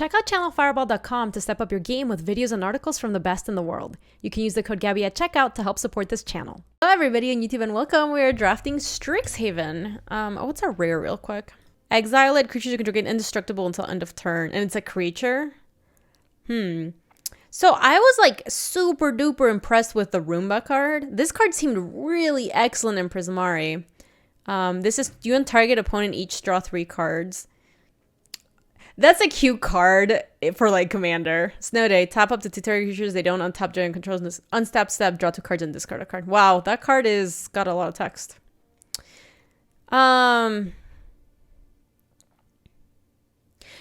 Check out channelfireball.com to step up your game with videos and articles from the best in the world. You can use the code Gaby at checkout to help support this channel. Hello everybody on YouTube and welcome. We are drafting Strixhaven. What's our rare real quick? Exile it. Creatures you control gain indestructible until end of turn. And it's a creature. So I was like super duper impressed with the Roomba card. This card seemed really excellent in Prismari. This is you and target opponent each draw 3 cards. That's a cute card for like Commander. Snow Day, tap up to 2 target creatures. They don't untap giant controls. Unstap step, draw 2 cards and discard a card. Wow, that card is got a lot of text. Yeah,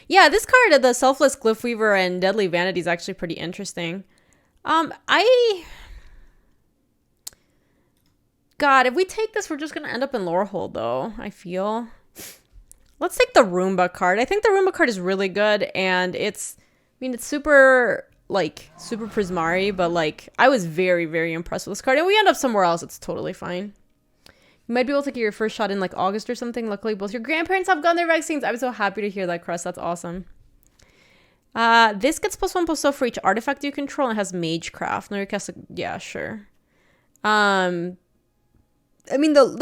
this card, the Selfless Glyphweaver and Deadly Vanity is actually pretty interesting. God, if we take this, we're just gonna end up in Lorehold though, I feel. Let's take the Roomba card. I think the Roomba card is really good, and it's super Prismari, but like, I was very, very impressed with this card. And we end up somewhere else, it's totally fine. You might be able to get your first shot in like August or something. Luckily, both your grandparents have gotten their vaccines. I'm so happy to hear that, Crest. That's awesome. This gets +1/+0 for each artifact you control and has Magecraft. No, your cast, yeah, sure. The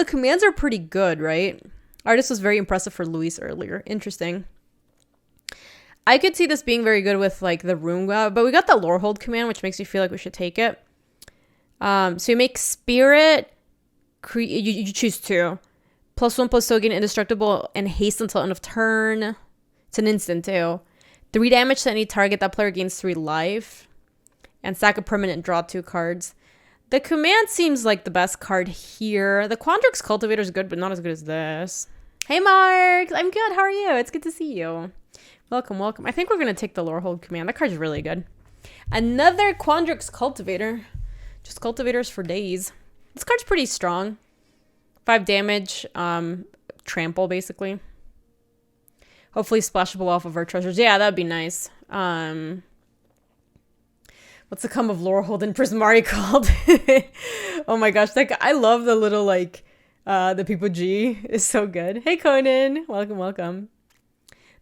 commands are pretty good, right? Artist was very impressive for Luis earlier. Interesting. I could see this being very good with like the Roomba, but we got the Lorehold command, which makes me feel like we should take it. So you make Spirit. You choose 2. +1/+0 gain indestructible and haste until end of turn. It's an instant too. 3 damage to any target. That player gains 3 life. And sack a permanent and draw 2 cards. The command seems like the best card here. The Quandrix Cultivator is good, but not as good as this. Hey Mark! I'm good, how are you? It's good to see you. Welcome, welcome. I think we're going to take the Lorehold command. That card's really good. Another Quandrix Cultivator. Just cultivators for days. This card's pretty strong. 5 damage. Trample, basically. Hopefully splashable off of our treasures. Yeah, that'd be nice. What's the come of Lorehold and Prismari called? Oh my gosh, I love the little like the people G is so good. Hey Conan, welcome, welcome.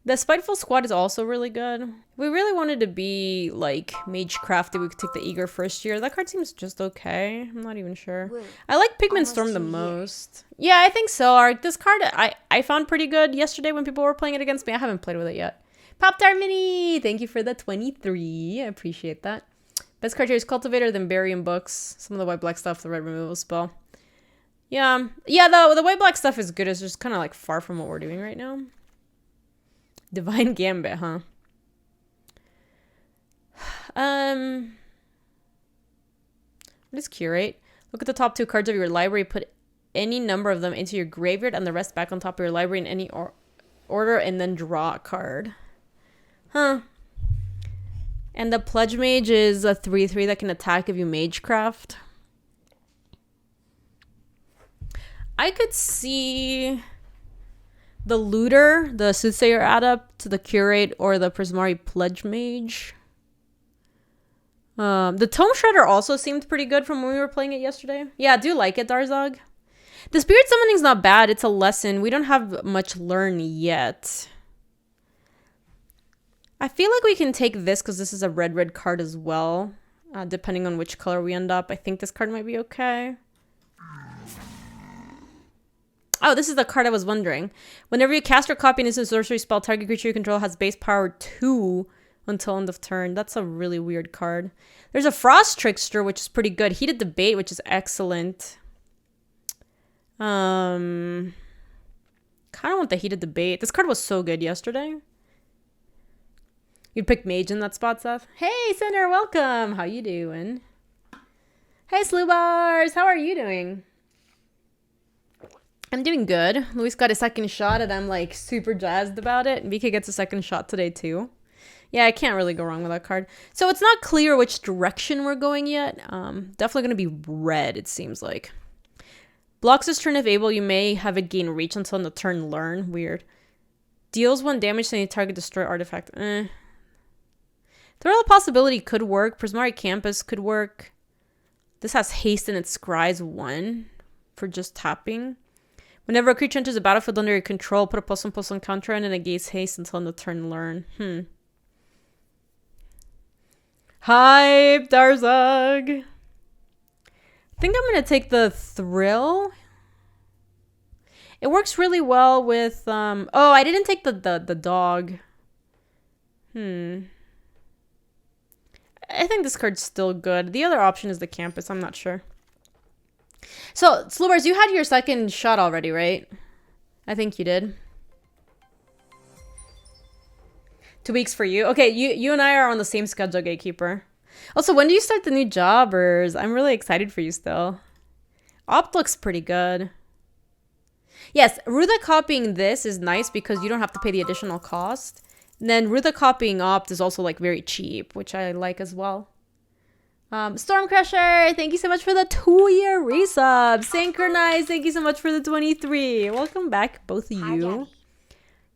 The Spiteful Squad is also really good. If we really wanted to be like Magecrafty, we could take the Eager first year. That card seems just okay. I'm not even sure. I like Pigment Storm the most. Yeah, I think so. Ark. This card I found pretty good yesterday when people were playing it against me. I haven't played with it yet. Pop-Tart Mini! Thank you for the 23. I appreciate that. Best card here is Cultivator, then Burying Books. Some of the white-black stuff, the red removal spell. Yeah, the white-black stuff is good. It's just kind of like far from what we're doing right now. Divine Gambit, huh? What is Curate? Look at the top 2 cards of your library. Put any number of them into your graveyard and the rest back on top of your library in any order, and then draw a card. Huh. And the Pledge Mage is a 3/3 that can attack if you Magecraft. I could see the Looter, the Soothsayer Adept, the Curate, or the Prismari Pledge Mage. The Tome Shredder also seemed pretty good from when we were playing it yesterday. Yeah, I do like it, Darzog. The Spirit Summoning's not bad. It's a lesson. We don't have much learn yet. I feel like we can take this because this is a red card as well. Depending on which color we end up. I think this card might be okay. Oh, this is the card I was wondering. Whenever you cast or copy an instant sorcery spell, target creature you control has base power 2 until end of turn. That's a really weird card. There's a Frost Trickster, which is pretty good. Heated Debate, which is excellent. Kind of want the Heated Debate. This card was so good yesterday. You'd pick Mage in that spot, Seth. Hey, Sinner, welcome. How you doing? Hey, Slewbars. How are you doing? I'm doing good. Luis got a second shot, and I'm like super jazzed about it. VK gets a second shot today, too. Yeah, I can't really go wrong with that card. So it's not clear which direction we're going yet. Definitely going to be red, it seems like. Blocks this turn if able. You may have it gain reach until the turn learn. Weird. Deals 1 damage to any target destroy artifact. Throw the Possibility could work. Prismari Campus could work. This has haste and it scries 1 for just tapping. Whenever a creature enters the battlefield under your control, put a +1/+1 counter on and it gains haste until end of turn learn. Hype, Darzug. I think I'm going to take the Thrill. It works really well with... oh, I didn't take the dog. I think this card's still good. The other option is the Campus. I'm not sure. So, Slubars, you had your second shot already, right? I think you did. 2 weeks for you. Okay, you and I are on the same schedule, Gatekeeper. Also, when do you start the new jobbers? I'm really excited for you still. Opt looks pretty good. Yes, Ruda copying this is nice because you don't have to pay the additional cost. And then Ruda copying Opt is also like very cheap, which I like as well. Stormcrusher, thank you so much for the 2-year resub. Synchronize, thank you so much for the 23. Welcome back, both of you.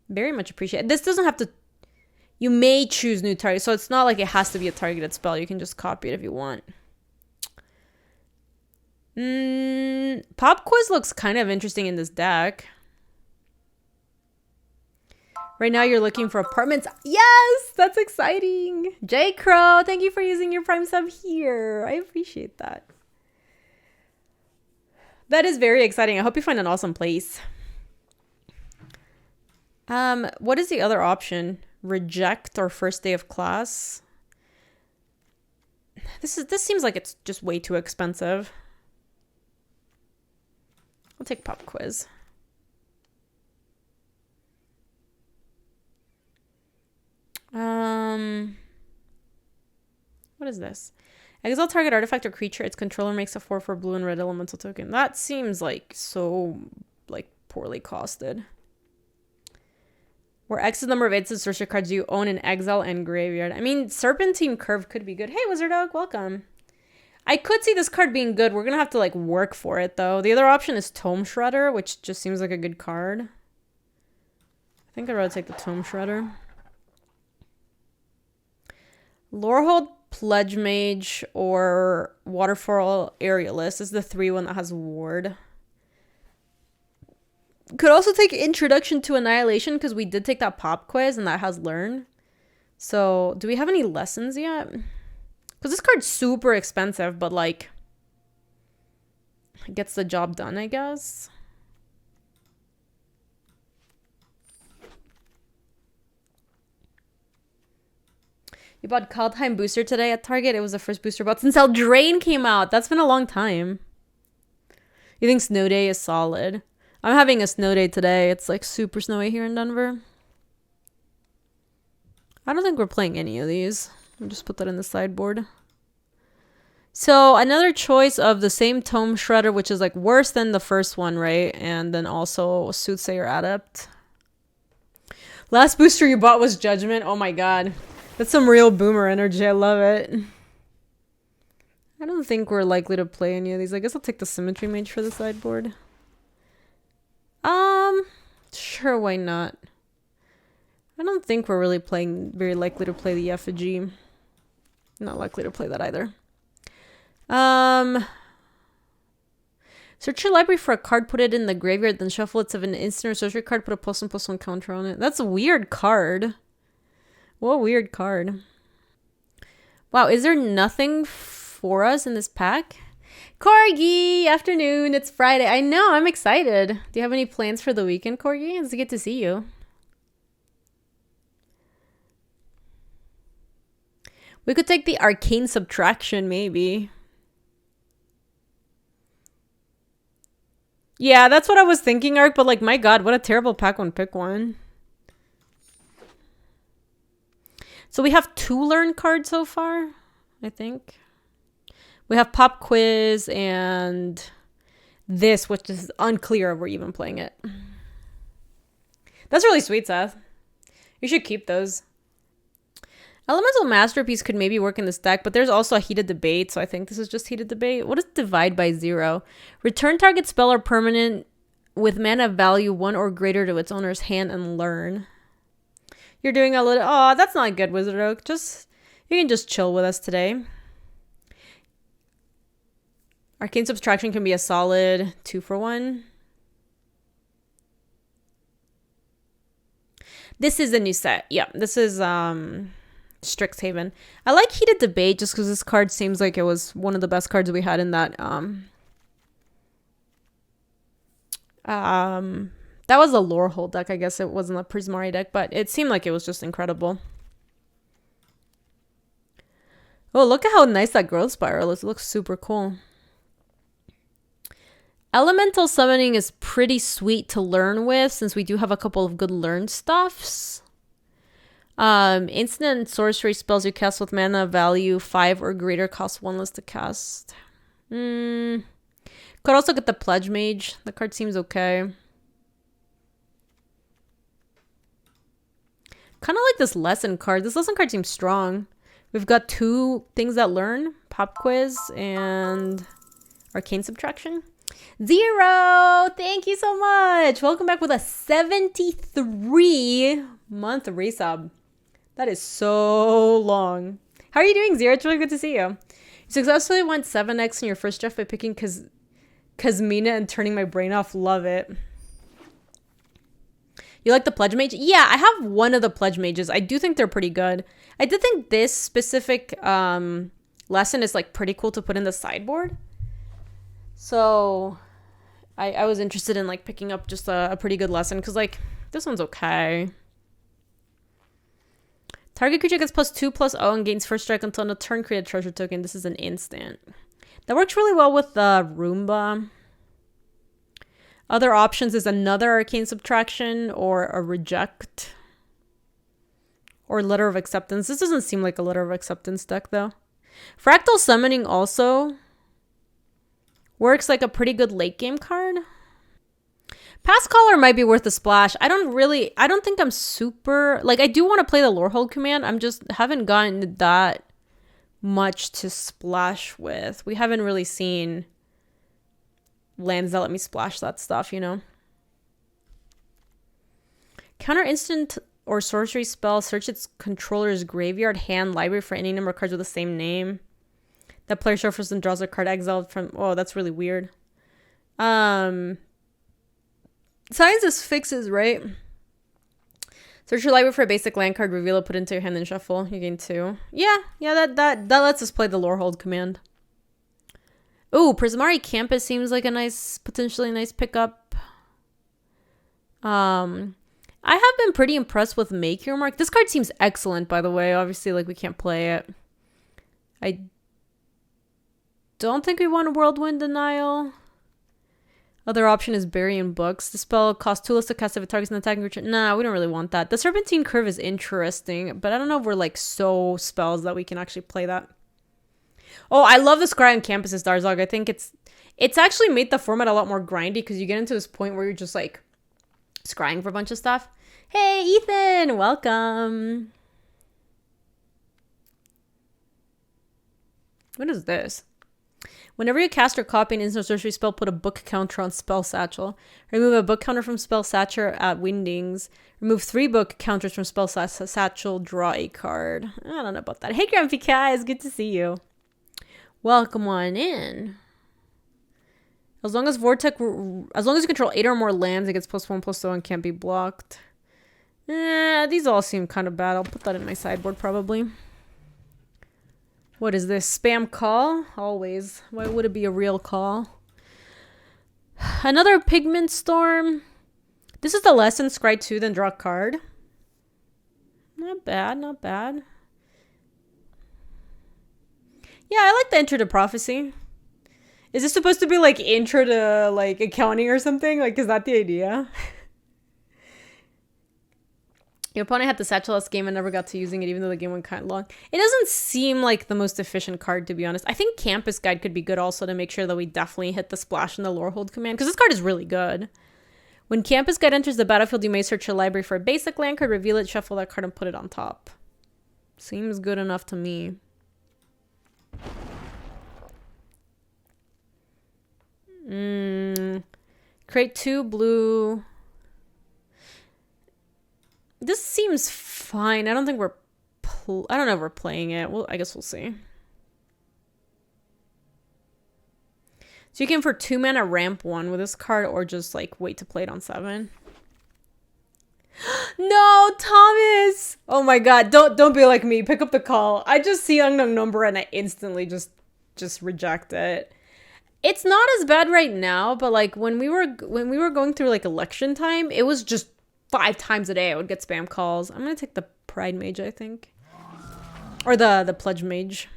Very much appreciated. This doesn't have to... You may choose new target, so it's not like it has to be a targeted spell. You can just copy it if you want. Pop Quiz looks kind of interesting in this deck. Right now you're looking for apartments. Yes, that's exciting. J Crow, thank you for using your Prime sub here. I appreciate that. That is very exciting. I hope you find an awesome place. What is the other option? Reject or first day of class? This seems like it's just way too expensive. I'll take Pop Quiz. What is this? Exile target artifact or creature. Its controller makes a 4/4 blue and red elemental token. That seems like so poorly costed. Where X is the number of instant sorcery cards you own in exile and graveyard. I mean, Serpentine Curve could be good. Hey, Wizard Oak, welcome. I could see this card being good. We're gonna have to work for it though. The other option is Tome Shredder, which just seems like a good card. I think I'd rather take the Tome Shredder. Lorehold, Pledge Mage, or Waterfall Aerialist is the 3-1 that has Ward. Could also take Introduction to Annihilation because we did take that Pop Quiz and that has Learn. So, do we have any lessons yet? Because this card's super expensive, but it gets the job done, I guess. You bought Kaldheim Booster today at Target. It was the first booster bought since Eldraine came out. That's been a long time. You think Snow Day is solid? I'm having a snow day today. It's super snowy here in Denver. I don't think we're playing any of these. I'll just put that in the sideboard. So another choice of the same Tome Shredder, which is worse than the first one, right? And then also Soothsayer Adept. Last booster you bought was Judgment. Oh my god. That's some real boomer energy. I love it. I don't think we're likely to play any of these. I guess I'll take the Symmetry Mage for the sideboard. Sure, why not? I don't think we're really very likely to play the Effigy. Not likely to play that either. Search your library for a card, put it in the graveyard, then shuffle it to an instant or sorcery card, put a +1/+1 counter on it. That's a weird card. What a weird card. Wow, is there nothing for us in this pack? Corgi, afternoon. It's Friday. I know, I'm excited. Do you have any plans for the weekend, Corgi? It's good to see you. We could take the Arcane Subtraction, maybe. Yeah, that's what I was thinking, Arc, but my god, what a terrible pack one. Pick one. So we have 2 Learn cards so far, I think. We have Pop Quiz and this, which is unclear if we're even playing it. That's really sweet, Seth. You should keep those. Elemental Masterpiece could maybe work in this deck, but there's also a Heated Debate, so I think this is just Heated Debate. What is Divide by 0? Return target spell or permanent with mana value 1 or greater to its owner's hand and learn. You're doing a little... Oh, that's not good, Wizard Oak. You can just chill with us today. Arcane Subtraction can be a solid 2-for-1. This is the new set. Yeah, this is Strixhaven. I like Heated Debate just because this card seems like it was one of the best cards we had in that that was a Lorehold deck. I guess it wasn't a Prismari deck, but it seemed like it was just incredible. Oh, look at how nice that growth spiral is. It looks super cool. Elemental summoning is pretty sweet to learn with since we do have a couple of good learn stuffs. Instant and sorcery spells you cast with mana value 5 or greater cost 1 less to cast. Could also get the Pledge Mage. The card seems okay. Kind of like this lesson card. This lesson card seems strong. We've got 2 things that learn. Pop Quiz and Arcane Subtraction. 0! Thank you so much! Welcome back with a 73-month resub. That is so long. How are you doing, Zero? It's really good to see you. You successfully went 7x in your first draft by picking Kazmina and turning my brain off. Love it. You like the Pledge Mage? Yeah, I have one of the Pledge Mages. I do think they're pretty good. I did think this specific lesson is like pretty cool to put in the sideboard. So I was interested in like picking up just a pretty good lesson because like this one's okay. Target creature gets +2/+0 and gains first strike until end of turn. Create a treasure token. This is an instant. That works really well with the Roomba. Other options is another Arcane Subtraction or a Reject. Or Letter of Acceptance. This doesn't seem like a Letter of Acceptance deck though. Fractal Summoning also works like a pretty good late game card. Past Caller might be worth a splash. I don't think I'm super... Like, I do want to play the Lorehold command. I'm just haven't gotten that much to splash with. We haven't really seen lands that let me splash that stuff, you know? Counter instant or sorcery spell. Search its controller's graveyard, hand, library for any number of cards with the same name. That player shuffles and draws a card exiled from... Oh, that's really weird. Science is fixes, right? Search your library for a basic land card, reveal it, put it into your hand, and shuffle. You gain 2. Yeah, that lets us play the Lorehold command. Ooh, Prismari Campus seems like a potentially nice pickup. I have been pretty impressed with Make Your Mark. This card seems excellent, by the way. Obviously, like, we can't play it. I don't think we want a Whirlwind Denial. Other option is Burying Books. The spell costs 2 less to cast if it targets an attacking creature. Nah, we don't really want that. The Serpentine Curve is interesting, but I don't know if we're like so spells that we can actually play that. Oh, I love the Scry on Campus's Darzog. I think it's actually made the format a lot more grindy because you get into this point where you're just like scrying for a bunch of stuff. Hey, Ethan, welcome. What is this? Whenever you cast or copy an instant sorcery spell, put a book counter on Spell Satchel. Remove a book counter from Spell Satchel at Windings. Remove 3 book counters from Spell Satchel. Draw a card. I don't know about that. Hey, Grumpy Kai, it's good to see you. Welcome on in. As long as you control 8 or more lands, it gets +1/+0 and can't be blocked. These all seem kind of bad. I'll put that in my sideboard probably. What is this? Spam call? Always. Why would it be a real call? Another Pigment Storm. This is the lesson. Scry 2, then draw a card. Not bad, not bad. Yeah, I like the Intro to Prophecy. Is this supposed to be like intro to like accounting or something? Like, is that the idea? Your opponent had the Satchel last game and never got to using it even though the game went kind of long. It doesn't seem like the most efficient card, to be honest. I think Campus Guide could be good also to make sure that we definitely hit the splash in the Lorehold command because this card is really good. When Campus Guide enters the battlefield, you may search your library for a basic land card, reveal it, shuffle that card, and put it on top. Seems good enough to me. Create 2 blue... This seems fine. I don't think we're... I don't know if we're playing it. Well, I guess we'll see. So you can for 2 mana ramp 1 with this card or just like wait to play it on 7. No, Thomas. Oh my god, don't be like me. Pick up the call. I just see unknown number and I instantly just reject it. It's not as bad right now, but like when we were going through like election time, it was just 5 times a day I would get spam calls. I'm gonna take the Pride Mage, I think, or the Pledge Mage.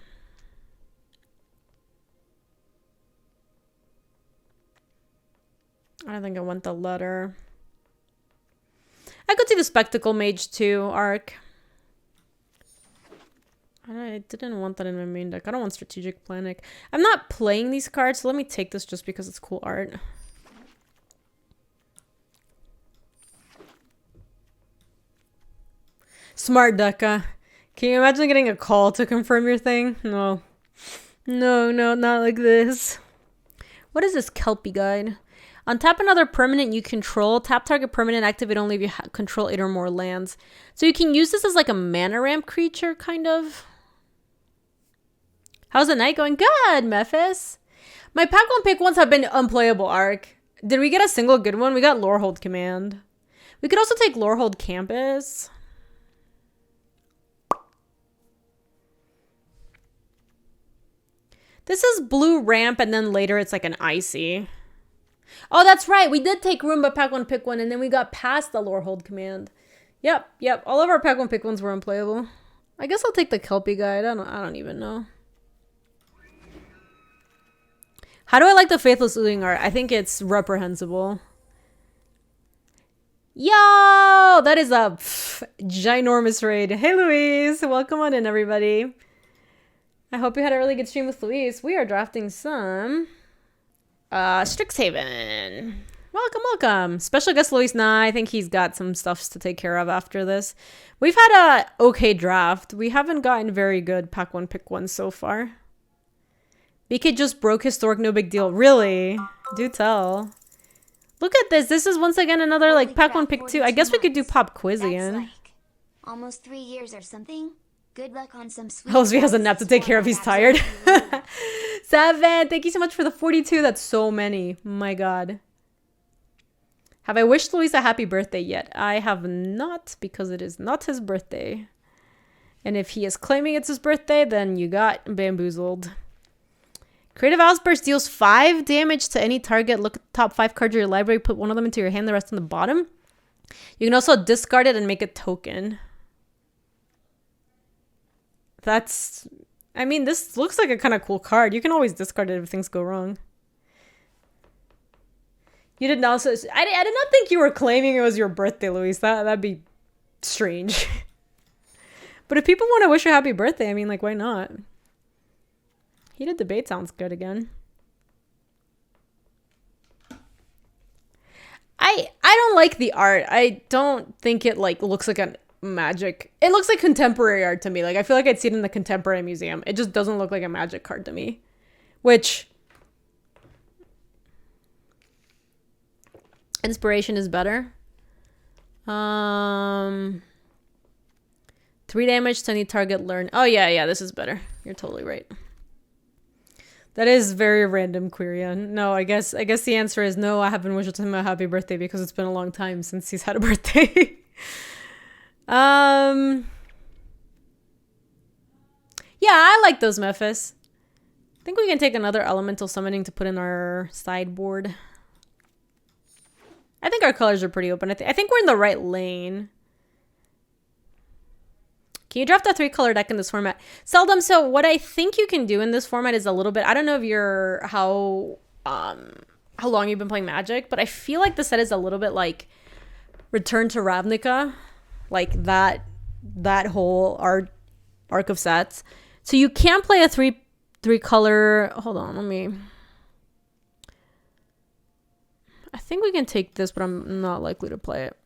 I don't think I want the letter. I could see the Spectacle Mage too, Arc. I didn't want that in my main deck. I don't want Strategic Panic. I'm not playing these cards, so let me take this just because it's cool art. Smart Deca. Can you imagine getting a call to confirm your thing? No. No, not like this. What is this Kelpie Guide? Untap another permanent you control. Tap target permanent, activate only if you control 8 or more lands. So you can use this as like a mana ramp creature, kind of. How's the night going? Good, Memphis. My pack one pick ones have been unplayable, Arc. Did we get a single good one? We got Lorehold Command. We could also take Lorehold Campus. This is blue ramp, and then later it's like an icy. Oh, that's right. We did take Roomba pack one pick one, and then we got past the Lorehold Command. Yep. All of our pack one pick ones were unplayable. I guess I'll take the Kelpie Guide. I don't even know. How do I like the Faithless Ooing art? I think it's reprehensible. Yo! That is a ginormous raid. Hey, Louise. Welcome on in, everybody. I hope you had a really good stream with Louise. We are drafting some Strixhaven. Welcome. Special guest Luis. Nah, I think he's got some stuff to take care of after this. We've had a okay draft. We haven't gotten very good pack one pick one so far. BK just broke Historic, no big deal. Really? Do tell. Look at this. This is once again another like pack one pick two. I guess we could do pop quiz again. Like almost 3 years or something. Good luck on some sweet. Hellsby has a nap to take care of. He's tired. 7. Thank you so much for the 42. That's so many. My God. Have I wished Luis a happy birthday yet? I have not, because it is not his birthday. And if he is claiming it's his birthday, then you got bamboozled. Creative Outburst deals 5 damage to any target. Look at the top 5 cards of your library. Put one of them into your hand, the rest on the bottom. You can also discard it and make a token. That's... I mean, this looks like a kind of cool card. You can always discard it if things go wrong. You did not... I did not think you were claiming it was your birthday, Luis. That'd be strange. But if people want to wish you a happy birthday, I mean, like, why not? Heated Debate sounds good again. I don't like the art. I don't think it, like, looks like a Magic. It looks like contemporary art to me. Like, I feel like I'd see it in the Contemporary Museum. It just doesn't look like a Magic card to me. Which... Inspiration is better. 3 damage to any target learn. Oh, yeah, this is better. You're totally right. That is very random, Quirion. No, I guess the answer is no. I haven't wished him a happy birthday because it's been a long time since he's had a birthday. Yeah, I like those Memphis. I think we can take another elemental summoning to put in our sideboard. I think our colors are pretty open. I think we're in the right lane. Can you draft a 3-color deck in this format? Seldom. So what I think you can do in this format is a little bit... I don't know if you're... how long you've been playing Magic, but I feel like the set is a little bit like Return to Ravnica. Like that whole arc of sets. So you can play a 3-color... Hold on, let me... I think we can take this, but I'm not likely to play it.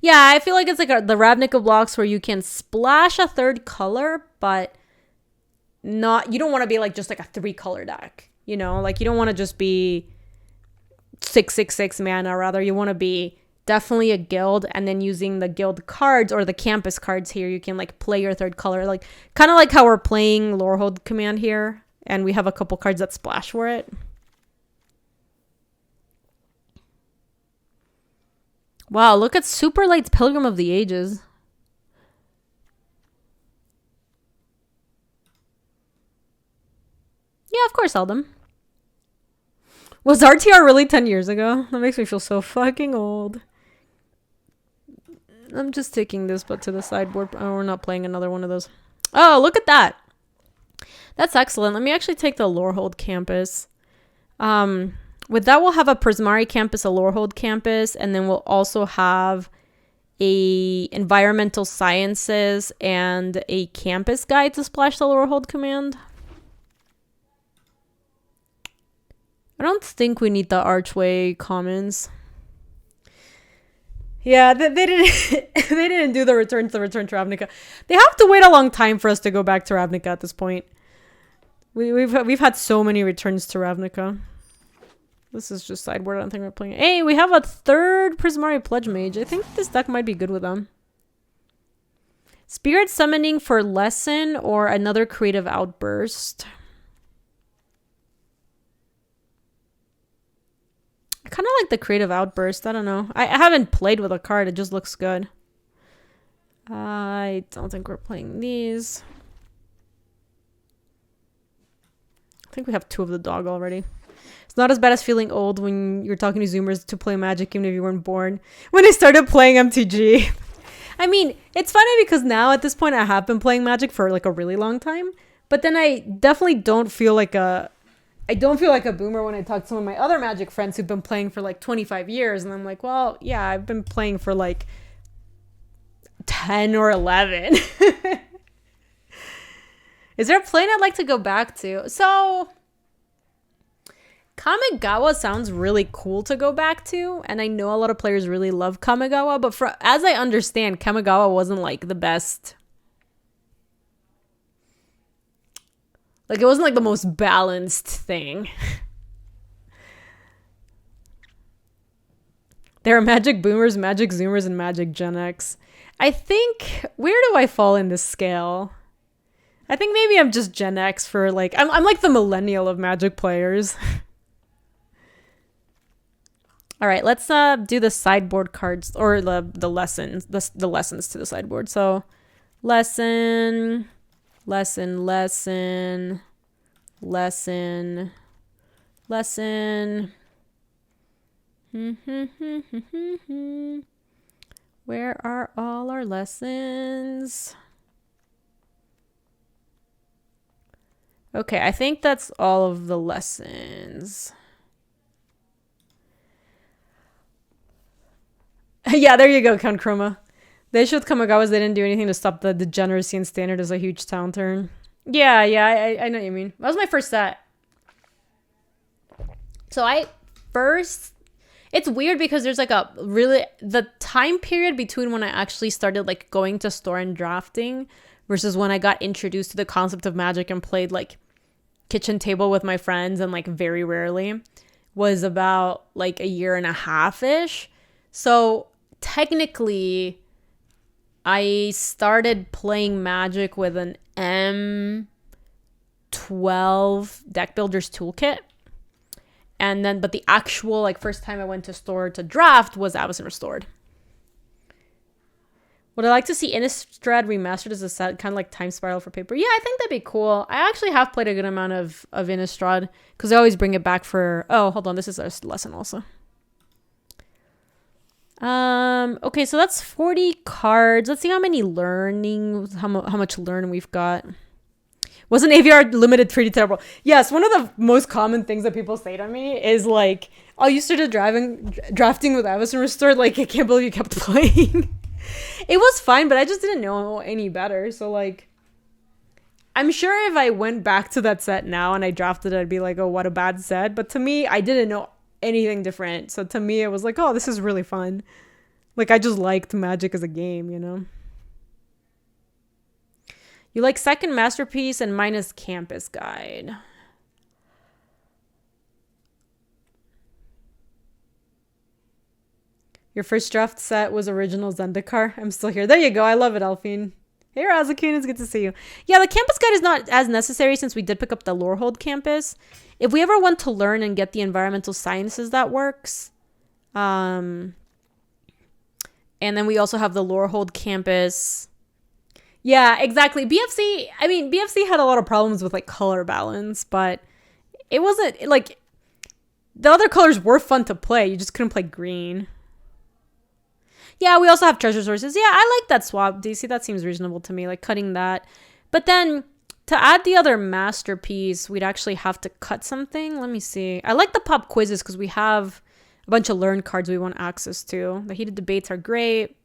Yeah, I feel like it's like the Ravnica blocks where you can splash a 3rd color, but not... You don't want to be like just like a 3-color deck. You know, like you don't want to just be 6/6/6 mana. Rather, you want to be definitely a guild, and then using the guild cards or the campus cards here, you can like play your 3rd color. Like kind of like how we're playing Lorehold Command here, and we have a couple cards that splash for it. Wow, look at Super Light's Pilgrim of the Ages. Yeah, of course, Eldom. Was RTR really 10 years ago? That makes me feel so fucking old. I'm just taking this but to the sideboard. Oh, we're not playing another one of those. Oh, look at that. That's excellent. Let me actually take the Lorehold campus. With that, we'll have a Prismari campus, a Lorehold campus, and then we'll also have a environmental sciences and a campus guide to splash the Lorehold command. I don't think we need the Archway commons. Yeah, they didn't they didn't do the return to Ravnica. They have to wait a long time for us to go back to Ravnica at this point. We've had so many returns to Ravnica. This is just sideboard. I don't think we're playing it. Hey, we have a third Prismari Pledge Mage. I think this deck might be good with them. Spirit Summoning for Lesson or another Creative Outburst. I kind of like the Creative Outburst. I don't know. I haven't played with a card. It just looks good. I don't think we're playing these. I think we have 2 of the dog already. It's not as bad as feeling old when you're talking to Zoomers to play Magic even if you weren't born. When I started playing MTG. I mean, it's funny because now at this point I have been playing Magic for like a really long time. But then I definitely don't feel like a... I don't feel like a boomer when I talk to some of my other Magic friends who've been playing for like 25 years. And I'm like, well, yeah, I've been playing for like 10 or 11. Is there a plane I'd like to go back to? So, Kamigawa sounds really cool to go back to. And I know a lot of players really love Kamigawa. But as I understand, Kamigawa wasn't like the best... Like, it wasn't, like, the most balanced thing. There are Magic Boomers, Magic Zoomers, and Magic Gen X. I think... Where do I fall in this scale? I think maybe I'm just Gen X for, like... I'm like the millennial of Magic players. All right, let's do the sideboard cards. Or the lessons. The lessons to the sideboard. So, lesson... Lesson. Where are all our lessons? Okay, I think that's all of the lessons. Yeah, there you go, Count Chroma. They showed Kamigawa's they didn't do anything to stop the degeneracy in standard as a huge town turn. Yeah, I know what you mean. That was my first set. So it's weird because there's like a really, the time period between when I actually started like going to store and drafting versus when I got introduced to the concept of Magic and played like kitchen table with my friends and like very rarely was about like 1.5 years-ish. So technically... I started playing Magic with an M12 Deck Builder's Toolkit. And then, but the actual, like, first time I went to store to draft was Avacyn Restored. Would I like to see Innistrad remastered as a set, kind of like Time Spiral for paper? Yeah, I think that'd be cool. I actually have played a good amount of Innistrad, because I always bring it back for... Oh, hold on, this is a lesson also. Okay, so that's 40 cards. Let's see how many learning, how much learn we've got. Wasn't AVR limited pretty terrible? Yes, one of the most common things that people say to me is like, oh, you started drafting with Avacyn Restored? Like, I can't believe you kept playing. It was fine, but I just didn't know any better. So like, I'm sure if I went back to that set now and I drafted it, I'd be like, oh, what a bad set. But to me, I didn't know anything different. So to me, it was like, oh, this is really fun. Like, I just liked Magic as a game, you know? You like Second Masterpiece and minus Campus Guide. Your first draft set was original Zendikar. I'm still here. There you go. I love it, Elfine. Hey, Razakun. It's good to see you. Yeah, the Campus Guide is not as necessary since we did pick up the Lorehold campus. If we ever want to learn and get the environmental sciences, that works. And then we also have the Lorehold campus. Yeah, exactly. BFC had a lot of problems with like color balance, but it wasn't like the other colors were fun to play. You just couldn't play green. Yeah, we also have treasure sources. Yeah, I like that swap, DC. That seems reasonable to me, like cutting that. But then to add the other masterpiece, we'd actually have to cut something. Let me see. I like the pop quizzes because we have a bunch of learn cards we want access to. The heated debates are great.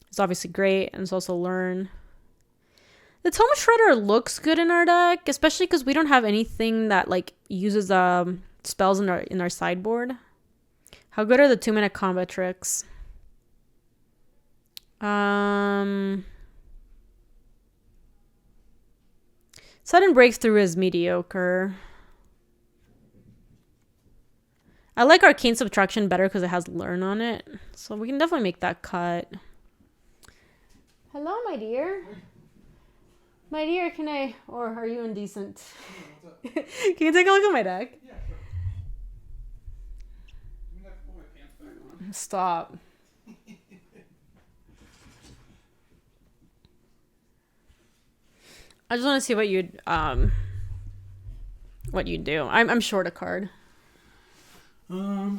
It's obviously great, and it's also learn. The Tome Shredder looks good in our deck, especially because we don't have anything that like uses spells in our sideboard. How good are the 2-minute combat tricks? Sudden Breakthrough is mediocre. I like Arcane Subtraction better because it has Learn on it. So we can definitely make that cut. Hello, my dear. My dear, can I... Or are you indecent? Can you take a look at my deck? Yeah, sure. I'm gonna have to pull my pants back on. Stop. I just want to see what you'd do. I'm short a card. No,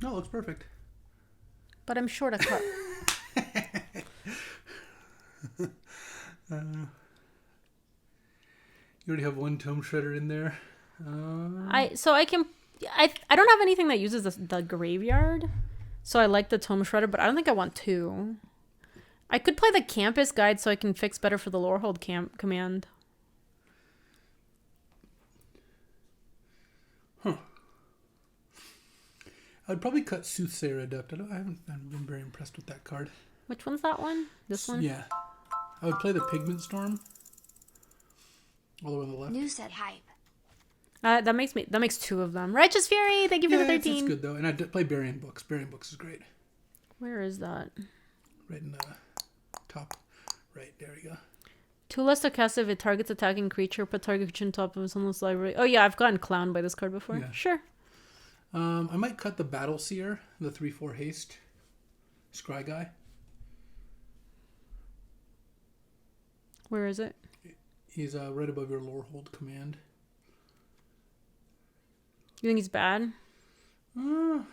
it looks perfect. But I'm short a card. You already have one Tome Shredder in there. I don't have anything that uses the graveyard, so I like the Tome Shredder, but I don't think I want two. I could play the Campus Guide so I can fix better for the Lorehold command. Huh. I'd probably cut Soothsayer Adept. I haven't been very impressed with that card. Which one's that one? This one? Yeah. I would play the Pigment Storm. All the way on the left. New set hype. That makes two of them. Righteous Fury, thank you for the 13. It's good though. And I'd play Burying Books. Burying Books is great. Where is that? Right in the top. Right, there we go. 2 less to cast if it targets attacking creature, put target creature on top of someone's library. Oh yeah, I've gotten clowned by this card before. Yeah. Sure. I might cut the Battle Seer, the 3/4 haste. Scry guy. Where is it? He's right above your Lorehold command. You think he's bad? I'm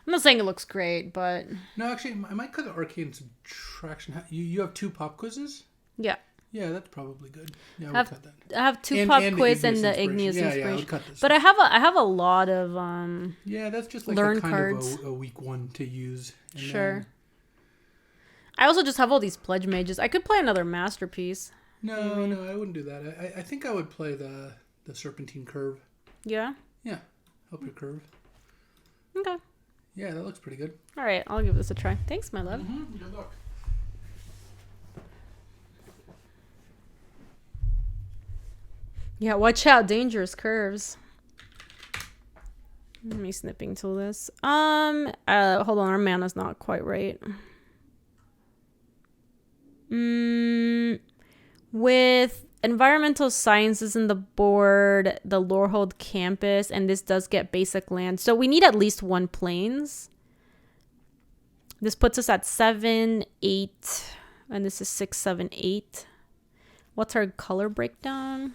not saying it looks great, but... No, actually, I might cut the Arcane Subtraction. You have 2 pop quizzes? Yeah. Yeah, that's probably good. Yeah, I would cut that. I have 2 pop quiz and the Igneous Igneous Inspiration. Inspiration. Yeah, I would cut this. But I have a lot of yeah, that's just like learn a kind cards. of a weak one to use. And sure. I also just have all these pledge mages. I could play another masterpiece. No, I wouldn't do that. I think I would play the Serpentine Curve. Yeah? Yeah, help your curve. Okay. Yeah, that looks pretty good. All right, I'll give this a try. Thanks, my love. Mm-hmm. Good luck. Yeah, watch out. Dangerous curves. Let me snipping tool this. Hold on. Our mana's not quite right. With environmental sciences in the board, the Lorehold campus, and this does get basic land. So we need at least 1 plains. This puts us at 7, 8, and this is 6, 7, 8. What's our color breakdown?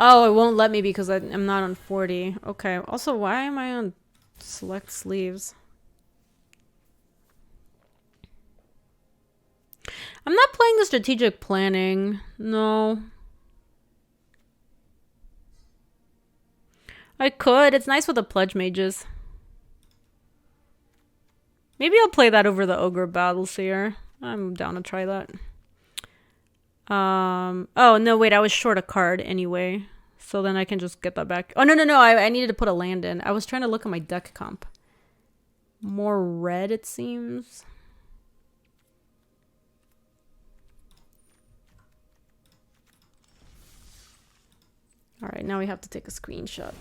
Oh, it won't let me because I'm not on 40. Okay. Also, why am I on select sleeves? I'm not playing the strategic planning. No. I could. It's nice with the pledge mages. Maybe I'll play that over the Ogre Battleseer. I'm down to try that. Oh, no, wait. I was short a card anyway. So then I can just get that back. Oh, no. I needed to put a land in. I was trying to look at my deck comp. More red, it seems. All right, now we have to take a screenshot.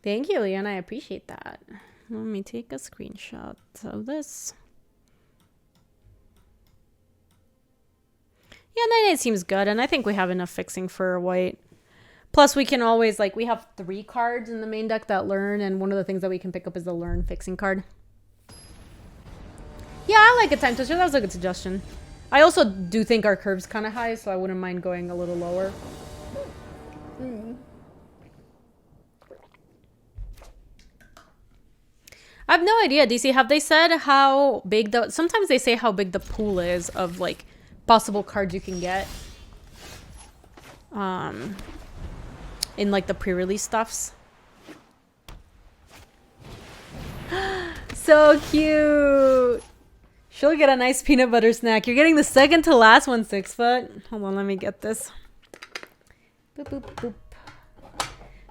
Thank you, Leon. I appreciate that. Let me take a screenshot of this. Yeah, 9-8 seems good, and I think we have enough fixing for white. Plus, we can always, like, we have 3 cards in the main deck that learn, and one of the things that we can pick up is the learn fixing card. Yeah, I like a time twister. That was a good suggestion. I also do think our curve's kind of high, so I wouldn't mind going a little lower. I have no idea, DC. Have they said how big the... Sometimes they say how big the pool is of, like, possible cards you can get. In, like, the pre-release stuffs. So cute! She'll get a nice peanut butter snack. You're getting the second to last one, 6 foot. Hold on, let me get this. Boop, boop, boop.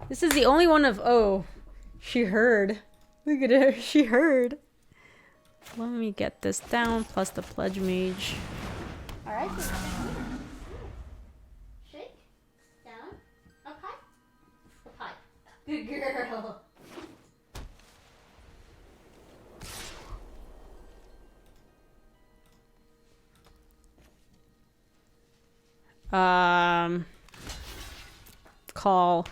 This is the only one of... Oh, she heard. Look at her. She heard. Let me get this down, plus the Pledge Mage. Alright. Shake. Down. Up high. Up high. Good girl. Call.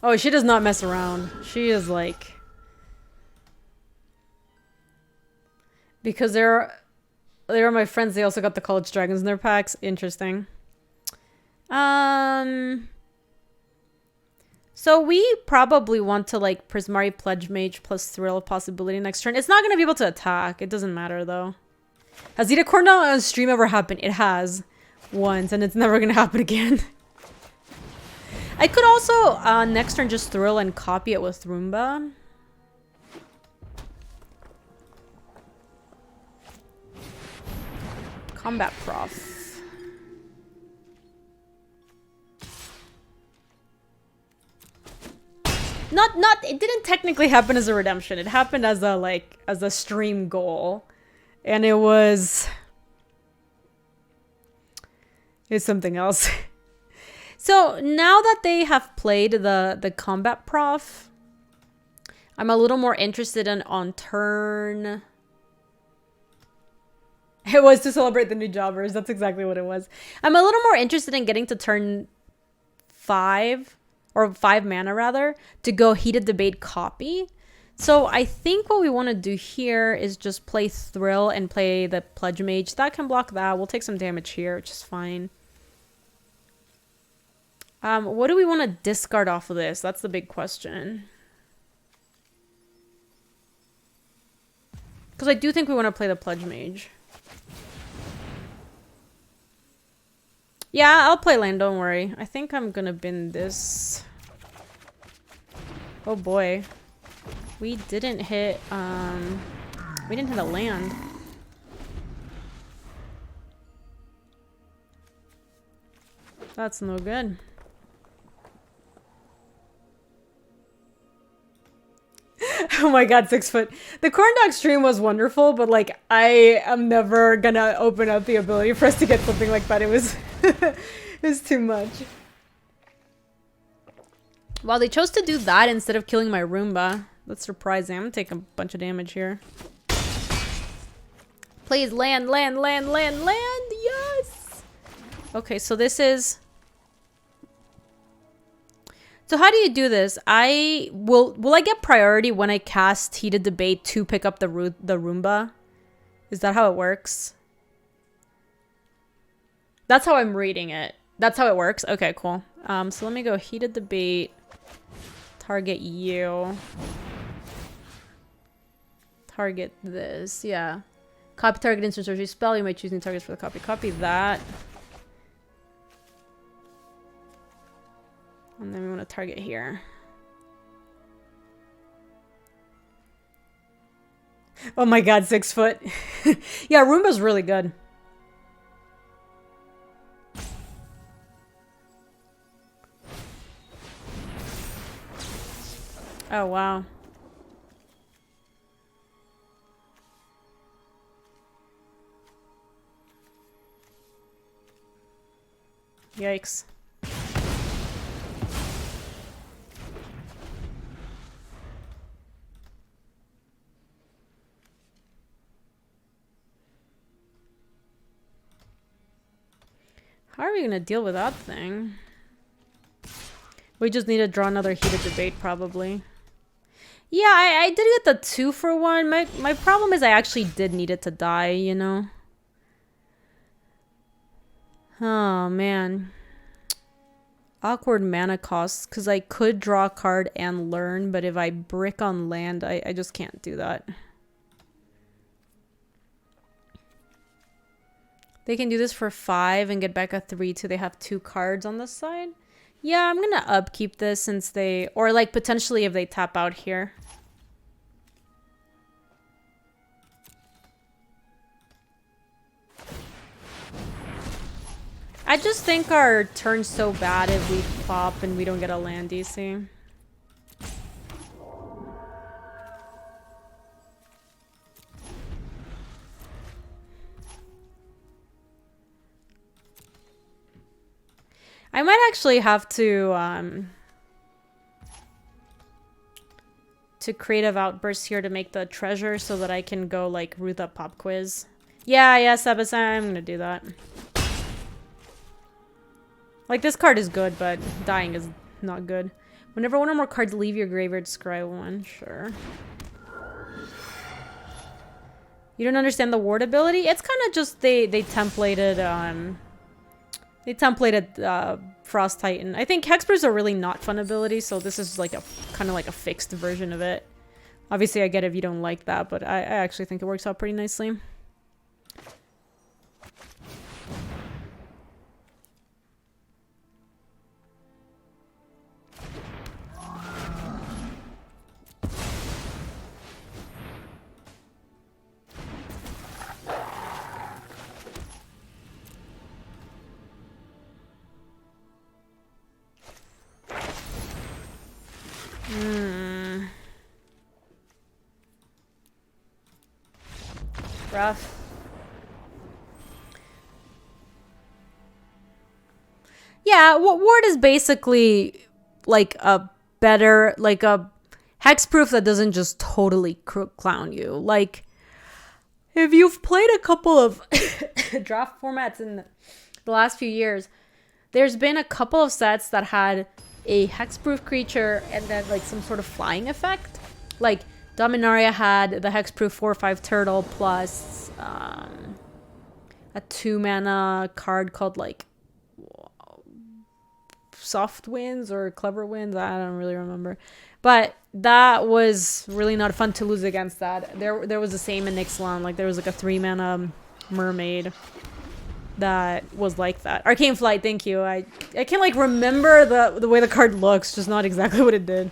Oh, she does not mess around. She is like... Because they are my friends, they also got the College Dragons in their packs. Interesting. So we probably want to like Prismari Pledge Mage plus Thrill possibility next turn. It's not going to be able to attack. It doesn't matter though. Has Eat a Corn Dog on stream ever happened? It has. Once, and it's never going to happen again. I could also, next turn, just Thrill and copy it with Roomba. Combat Prof. It didn't technically happen as a redemption. It happened as a, like, as a stream goal. And it was something else. So now that they have played the Combat Prof, I'm a little more interested in on turn. It was to celebrate the new jobbers. That's exactly what it was. I'm a little more interested in getting to turn 5, or 5 mana rather, to go Heated Debate copy. So I think what we want to do here is just play Thrill and play the Pledge Mage. That can block that. We'll take some damage here, which is fine. What do we want to discard off of this? That's the big question. Because I do think we want to play the Pledge Mage. Yeah, I'll play land, don't worry. I think I'm gonna bin this. Oh boy. We didn't hit a land. That's no good. Oh my god, 6 foot. The corn dog stream was wonderful, but like I am never gonna open up the ability for us to get something like that. It was it was too much. Well, they chose to do that instead of killing my Roomba. That's surprising. I'm gonna take a bunch of damage here. Please land, land, land, land, land. Yes. Okay, so this is... So how do you do this? Will I get priority when I cast Heated Debate to pick up the Roomba? Is that how it works? That's how I'm reading it. That's how it works? Okay, cool. So let me go Heated Debate. Target you. Target this. Yeah. Copy target instant surgery spell. You might choose new targets for the copy. Copy that. And then we want to target here. Oh my god, 6 foot. Yeah, Roomba's really good. Oh, wow. Yikes. How are we gonna deal with that thing? We just need to draw another heated debate, probably. Yeah, I did get the 2-for-1. My problem is I actually did need it to die, you know? Oh, man. Awkward mana costs, because I could draw a card and learn, but if I brick on land, I just can't do that. They can do this for 5 and get back a 3 till they have 2 cards on the side. Yeah, I'm gonna upkeep this since they... Or, like, potentially if they tap out here. I just think our turn's so bad if we pop and we don't get a land DC. I might actually have to creative outburst here to make the treasure so that I can go like root up pop quiz. Yeah, Sebas, I'm gonna do that. Like this card is good, but dying is not good. Whenever one or more cards leave your graveyard, scry one. Sure. You don't understand the ward ability? It's kind of just they templated Frost Titan. I think Hexproof is a really not fun ability, so this is like a kind of like a fixed version of it. Obviously, I get it if you don't like that, but I actually think it works out pretty nicely. Rough. Yeah, ward is basically like a better, like a hexproof that doesn't just totally clown you. Like, if you've played a couple of draft formats in the last few years, there's been a couple of sets that had a hexproof creature and then like some sort of flying effect. Like Dominaria had the hexproof 4/5 turtle plus a 2-mana card called like Soft Winds or Clever Winds. I don't really remember, but that was really not fun to lose against that. There was the same in Ixalan. Like there was like a 3-mana mermaid that was like that. Arcane Flight, thank you. I can't like remember the way the card looks, just not exactly what it did.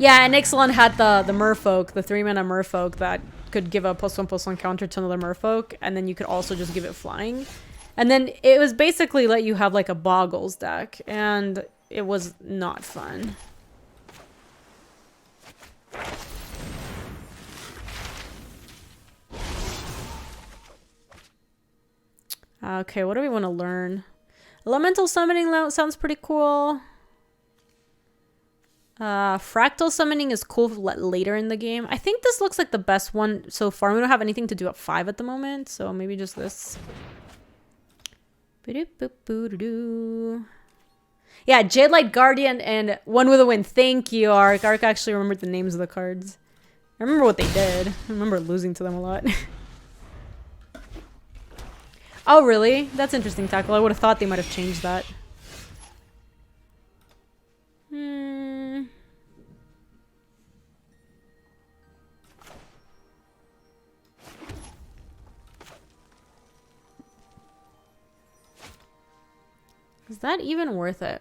Yeah, and Ixalan had the Merfolk, the 3-mana Merfolk that could give a +1/+1 counter to another Merfolk, and then you could also just give it flying. And then it was basically let you have like a Boggles deck, and it was not fun. Okay, what do we want to learn? Elemental Summoning sounds pretty cool. Fractal Summoning is cool later in the game. I think this looks like the best one so far. We don't have anything to do at 5 at the moment, so maybe just this. Yeah, Jadelight Guardian and One with a Wind. Thank you, Ark. Ark actually remembered the names of the cards. I remember what they did. I remember losing to them a lot. Oh, really? That's interesting, Tackle. I would have thought they might have changed that. Is that even worth it?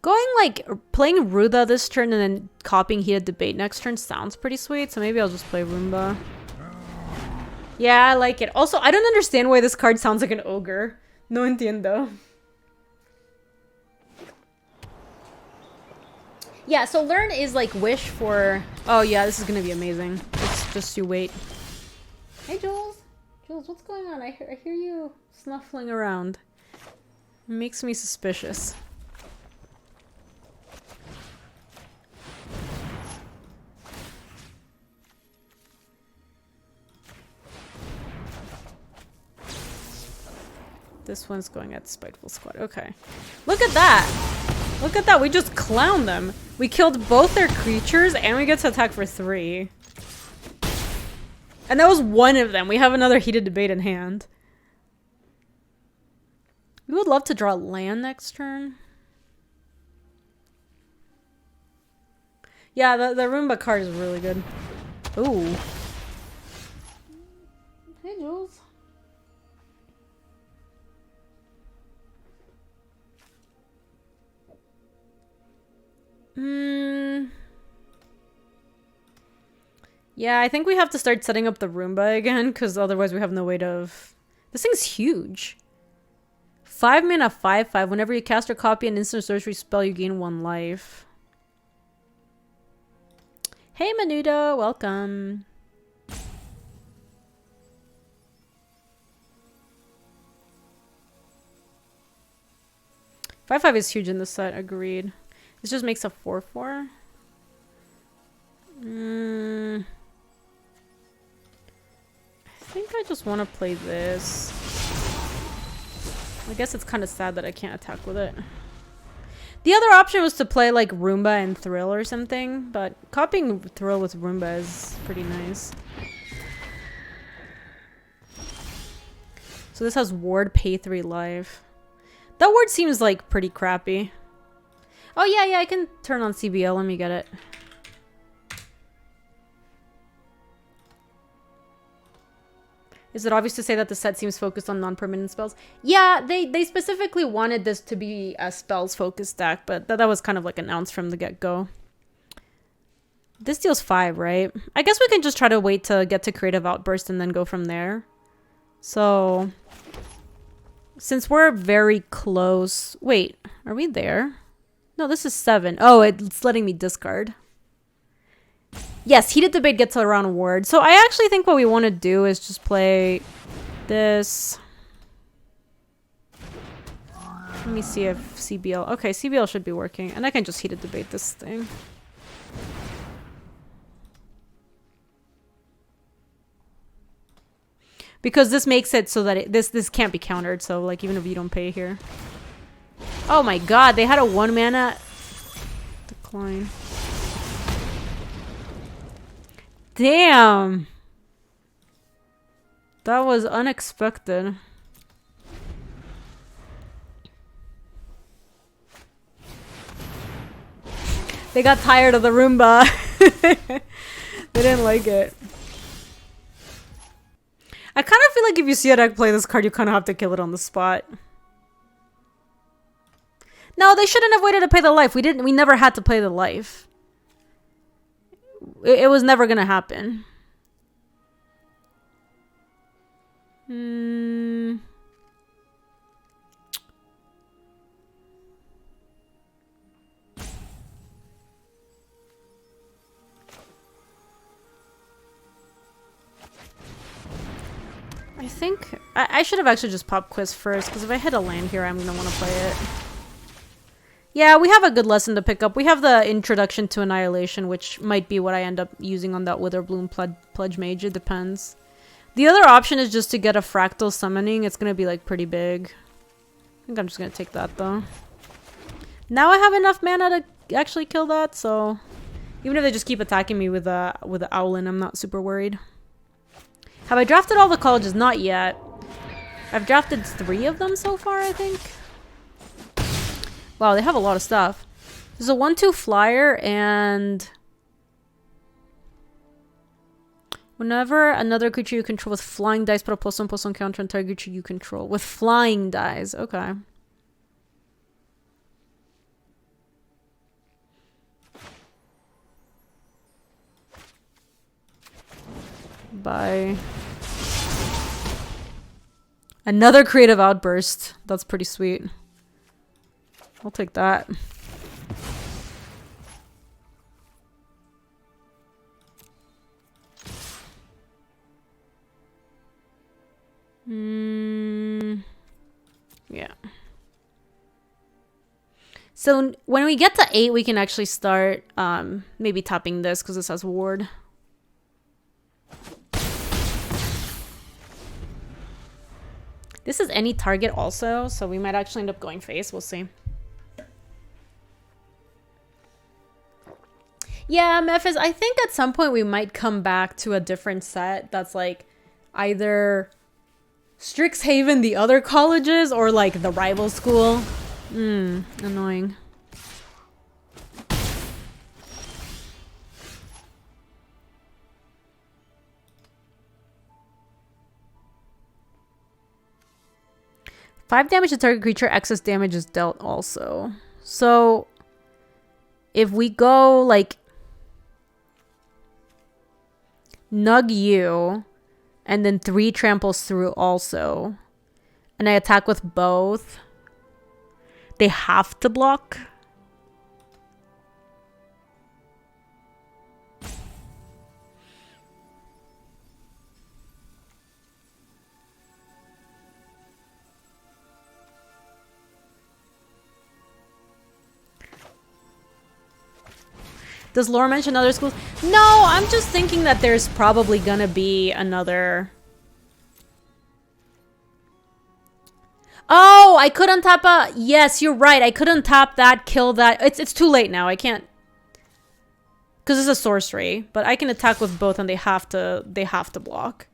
Going like playing Ruda this turn and then copying Heated Debate next turn sounds pretty sweet, so maybe I'll just play Roomba. Yeah, I like it. Also, I don't understand why this card sounds like an ogre. No entiendo. Yeah, so learn is like wish for... Oh yeah, this is gonna be amazing. Just you wait. Hey, Jules. Jules, what's going on? I hear you snuffling around. It makes me suspicious. This one's going at Spiteful Squad. Okay. Look at that! Look at that, we just clowned them. We killed both their creatures and we get to attack for 3. And that was one of them. We have another Heated Debate in hand. We would love to draw land next turn. Yeah, the Roomba card is really good. Ooh. Hey, Jules. Yeah, I think we have to start setting up the Roomba again, because otherwise we have no way to... This thing's huge. 5 mana, 5/5. Whenever you cast or copy an instant sorcery spell, you gain 1 life. Hey, Menudo, welcome. Five five is huge in this set, agreed. This just makes a 4/4. I think I just want to play this. I guess it's kind of sad that I can't attack with it. The other option was to play like Roomba and Thrill or something, but copying Thrill with Roomba is pretty nice. So this has Ward, pay 3 life. That ward seems like pretty crappy. Oh yeah, I can turn on CBL. Let me get it. Is it obvious to say that the set seems focused on non-permanent spells? Yeah, they specifically wanted this to be a spells-focused deck, but that was kind of like announced from the get-go. This deals 5, right? I guess we can just try to wait to get to Creative Outburst and then go from there. So, since we're very close... Wait, are we there? No, this is 7. Oh, it's letting me discard. Yes, Heated Debate gets around Ward. So I actually think what we want to do is just play this. Let me see if CBL... Okay, CBL should be working. And I can just Heated Debate this thing. Because this makes it so that this can't be countered. So, like, even if you don't pay here. Oh my god, they had a 1 mana decline. Damn! That was unexpected. They got tired of the Roomba. They didn't like it. I kind of feel like if you see a deck play this card, you kind of have to kill it on the spot. No, they shouldn't have waited to pay the life. We never had to play the life. It was never gonna happen. I think I should have actually just popped Quiz first, because if I hit a land here, I'm gonna want to play it. Yeah, we have a good lesson to pick up. We have the Introduction to Annihilation, which might be what I end up using on that Witherbloom Pledge Mage. It depends. The other option is just to get a Fractal Summoning. It's going to be, like, pretty big. I think I'm just going to take that, though. Now I have enough mana to actually kill that, so... Even if they just keep attacking me with the Owlin, I'm not super worried. Have I drafted all the colleges? Not yet. I've drafted 3 of them so far, I think. Wow, they have a lot of stuff. There's a 1/2 flyer, and whenever another creature you control with flying dice, put a +1/+1 counter on target creature you control. With flying dice, okay. Bye. Another Creative Outburst. That's pretty sweet. I'll take that. Yeah. So when we get to 8, we can actually start maybe tapping this because this has ward. This is any target also, so we might actually end up going face. We'll see. Yeah, Memphis, I think at some point we might come back to a different set that's like either Strixhaven, the other colleges, or like the rival school. Annoying. Five damage to target creature, excess damage is dealt also. So if we go like Nug you and then 3 tramples through also, and I attack with both, they have to block. Does lore mention other schools? No, I'm just thinking that there's probably gonna be another. Oh, I could untap a. Yes, you're right. I could untap that, kill that. It's too late now. I can't. Because it's a sorcery, but I can attack with both, and they have to block.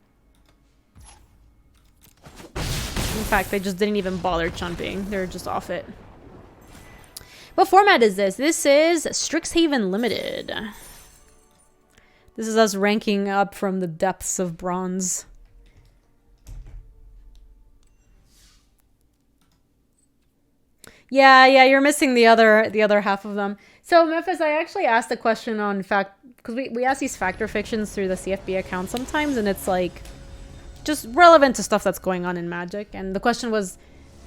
In fact, they just didn't even bother jumping. They're just off it. What format is this? This is Strixhaven Limited. This is us ranking up from the depths of bronze. Yeah, you're missing the other half of them. So Memphis, I actually asked a question on fact because we ask these factor fictions through the CFB account sometimes, and it's like just relevant to stuff that's going on in Magic. And the question was,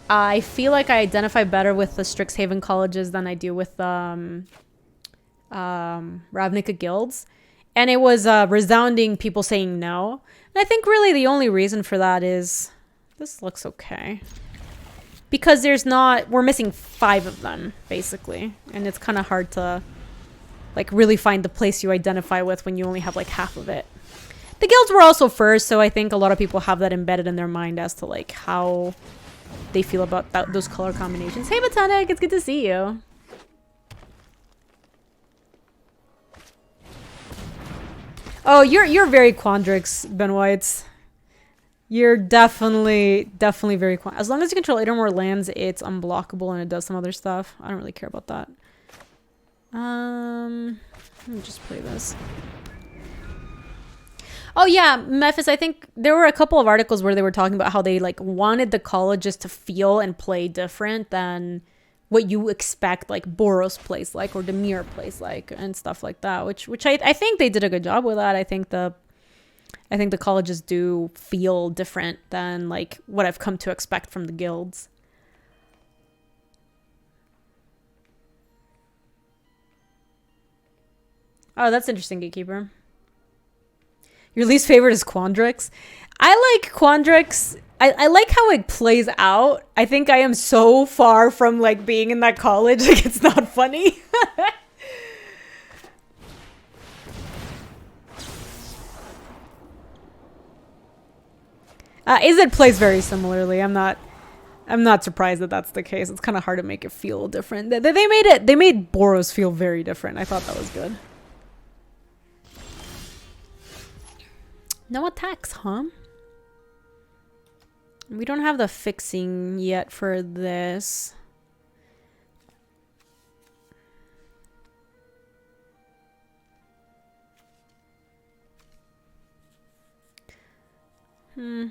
I feel like I identify better with the Strixhaven colleges than I do with Ravnica guilds. And it was resounding people saying no. And I think really the only reason for that is this looks okay. Because we're missing 5 of them, basically. And it's kind of hard to like really find the place you identify with when you only have like half of it. The guilds were also first, so I think a lot of people have that embedded in their mind as to like how they feel about those color combinations. Hey Botanic, it's good to see you. Oh, you're very Quandrix, Benoit. You're definitely very as long as you control 8 or more lands, it's unblockable and it does some other stuff. I don't really care about that. Let me just play this. Oh yeah, Memphis, I think there were a couple of articles where they were talking about how they like wanted the colleges to feel and play different than what you expect like Boros plays like or Demir plays like and stuff like that, which I think they did a good job with that. I think the colleges do feel different than like what I've come to expect from the guilds. Oh, that's interesting, Gatekeeper. Your least favorite is Quandrix. I like Quandrix. I like how it plays out. I think I am so far from like being in that college. Like it's not funny. Izzet plays very similarly. I'm not surprised that that's the case. It's kind of hard to make it feel different. They made Boros feel very different. I thought that was good. No attacks, huh? We don't have the fixing yet for this. I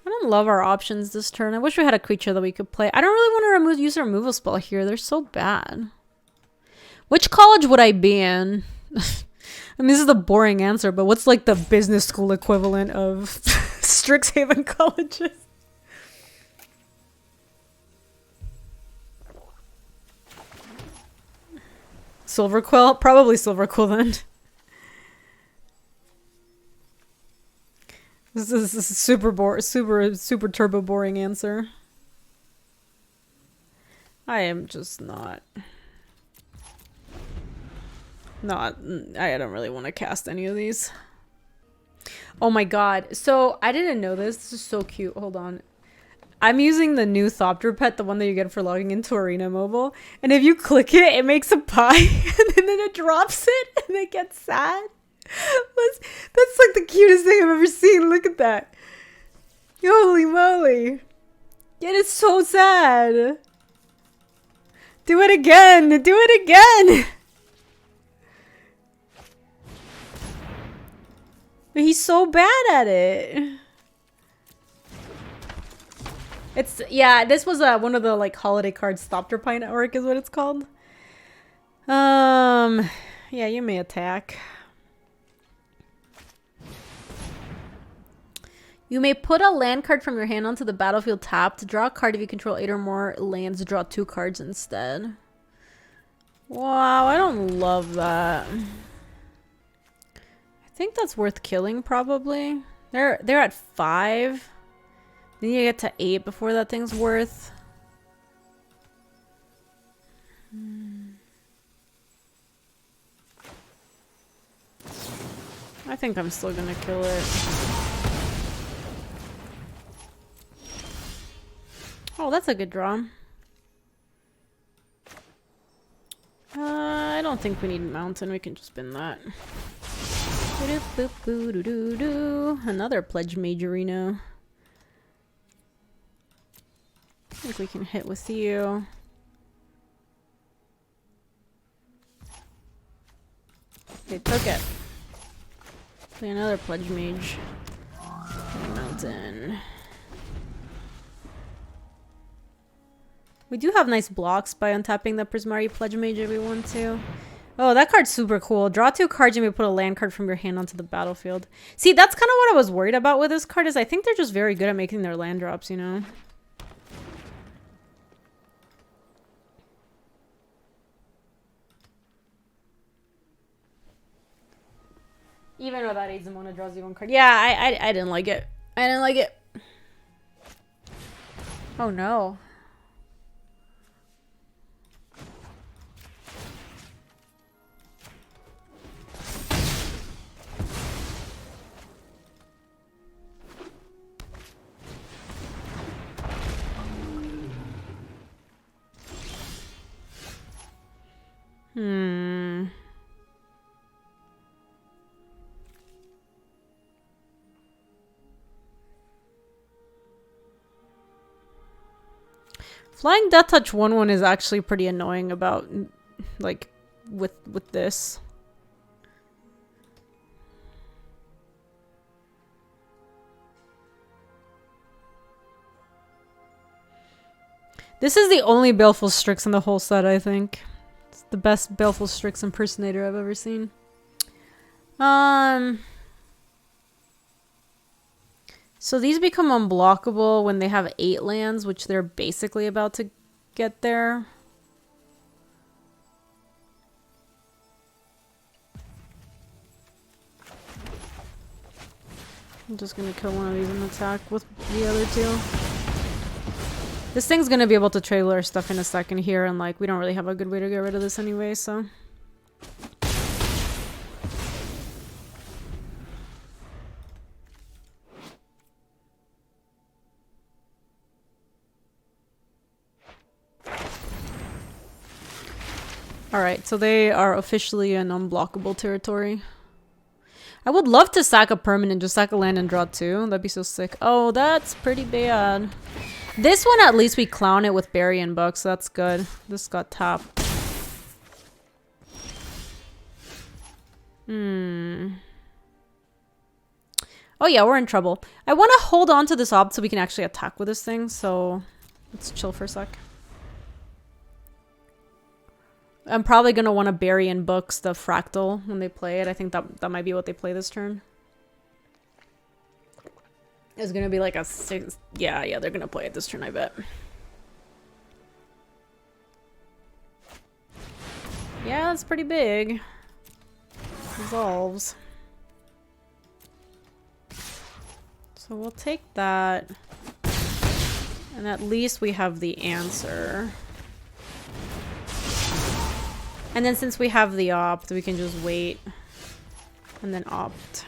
don't love our options this turn. I wish we had a creature that we could play. I don't really want to use a removal spell here. They're so bad. Which college would I be in? I mean, this is the boring answer, but what's like the business school equivalent of Strixhaven colleges? Silverquill? Probably Silverquill then. This is a super turbo boring answer. I am just not. I don't really want to cast any of these. Oh my god. So, I didn't know this. This is so cute. Hold on. I'm using the new Thopter pet, the one that you get for logging into Arena Mobile. And if you click it, it makes a pie. And then it drops it. And it gets sad. That's like the cutest thing I've ever seen. Look at that. Holy moly. It is so sad. Do it again. Do it again. He's so bad at it. It's, yeah, this was one of the like holiday cards. Thopter Pie Network is what it's called. Yeah, you may attack. You may put a land card from your hand onto the battlefield tapped. Draw a card if you control 8 or more lands. Draw 2 cards instead. Wow, I don't love that. I think that's worth killing probably. They're at 5. Then you get to 8 before that thing's worth. I think I'm still gonna kill it. Oh, that's a good draw. I don't think we need mountain. We can just spin that. Another Pledge Majorino. I think we can hit with you. They took it. Play another Pledge Mage. Mountain. We do have nice blocks by untapping the Prismari Pledge Mage if we want to. Oh, that card's super cool. Draw 2 cards and we put a land card from your hand onto the battlefield. See, that's kind of what I was worried about with this card, is I think they're just very good at making their land drops, you know? Even without Azumona draws you 1 card. Yeah, I didn't like it. I didn't like it. Oh no. Flying Death Touch 1/1 is actually pretty annoying about, like, with this. This is the only Baleful Strix in the whole set, I think. It's the best Baleful Strix impersonator I've ever seen. So these become unblockable when they have 8 lands, which they're basically about to get there. I'm just gonna kill one of these and attack with the other 2. This thing's gonna be able to trade our stuff in a second here, and like we don't really have a good way to get rid of this anyway, so. Alright, so they are officially in unblockable territory. I would love to sack a permanent, just sack a land and draw 2. That'd be so sick. Oh, that's pretty bad. This one, at least we clown it with Berry and Buck, so that's good. This got tapped. Oh yeah, we're in trouble. I want to hold on to this ob so we can actually attack with this thing, so let's chill for a sec. I'm probably going to want to Berry and Books the Fractal when they play it. I think that might be what they play this turn. It's going to be like a 6... Yeah, they're going to play it this turn, I bet. Yeah, it's pretty big. Resolves. So we'll take that. And at least we have the answer. And then since we have the opt, we can just wait. And then opt.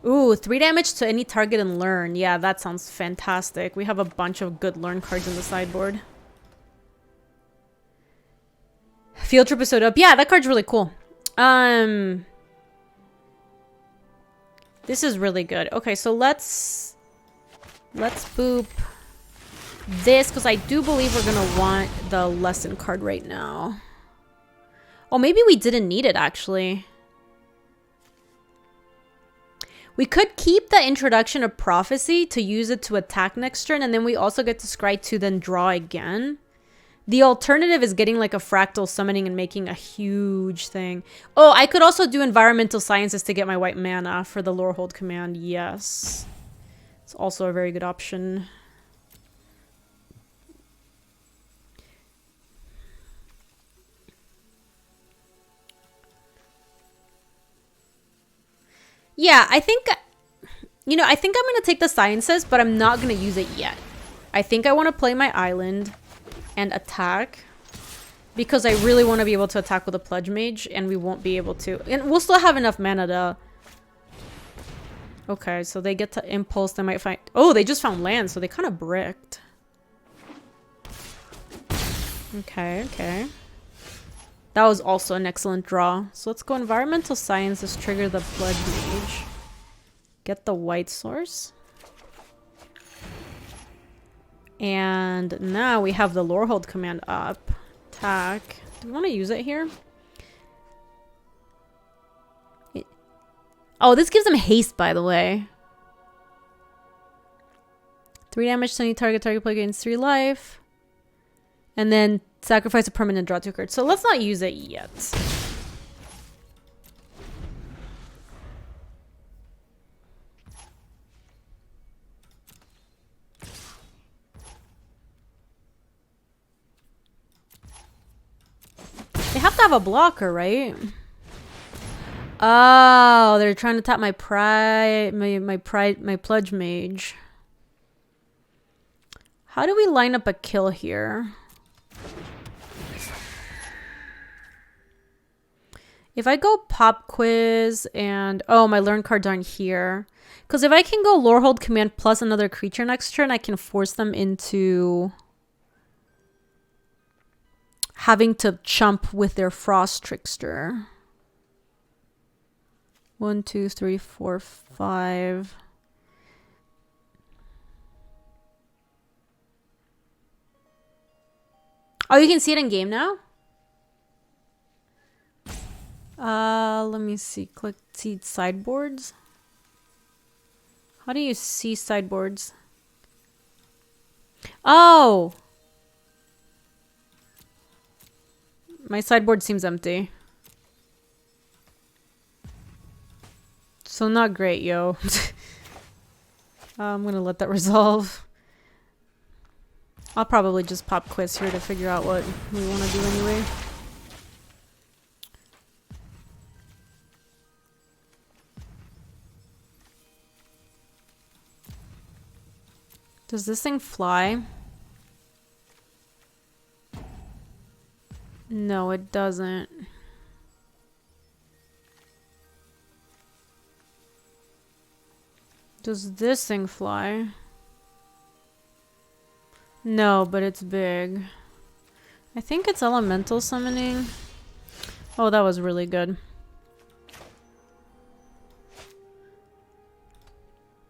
Ooh, 3 damage to any target and learn. Yeah, that sounds fantastic. We have a bunch of good learn cards in the sideboard. Field trip is sewed up. Yeah, that card's really cool. This is really good. Okay, so let's boop this, because I do believe we're gonna want the lesson card right now. Oh, maybe we didn't need it actually. We could keep the introduction of prophecy to use it to attack next turn, and then we also get to scry 2, then draw again. The alternative is getting like a fractal summoning and making a huge thing. Oh, I could also do environmental sciences to get my white mana for the lore hold command. Yes. It's also a very good option. Yeah, I think, you know, I think I'm going to take the sciences, but I'm not going to use it yet. I think I want to play my island and attack, because I really want to be able to attack with a Pledge Mage, and we won't be able to. And we'll still have enough mana to... Okay, so they get to impulse. They might find... Oh, they just found land, so they kind of bricked. Okay, okay. That was also an excellent draw. So let's go environmental sciences, trigger the Pledge Mage. Get the white source. And now we have the lore hold command up. Attack. Do we want to use it here? Oh, this gives them haste, by the way. 3 damage to any target. Target play gains 3 life. And then sacrifice a permanent, draw 2 cards. So let's not use it yet. They have to have a blocker, right? Oh, they're trying to tap my my Pledge Mage. How do we line up a kill here? If I go pop quiz and... Oh, my learn cards aren't here. Because if I can go lore hold command plus another creature next turn, I can force them into having to chump with their Frost Trickster. 1, 2, 3, 4, 5. Oh, you can see it in game now? Let me see. Click see sideboards. How do you see sideboards? Oh! My sideboard seems empty. So not great, yo. I'm gonna let that resolve. I'll probably just pop quiz here to figure out what we want to do anyway. Does this thing fly? No, it doesn't. Does this thing fly? No, but it's big. I think it's elemental summoning. Oh, that was really good.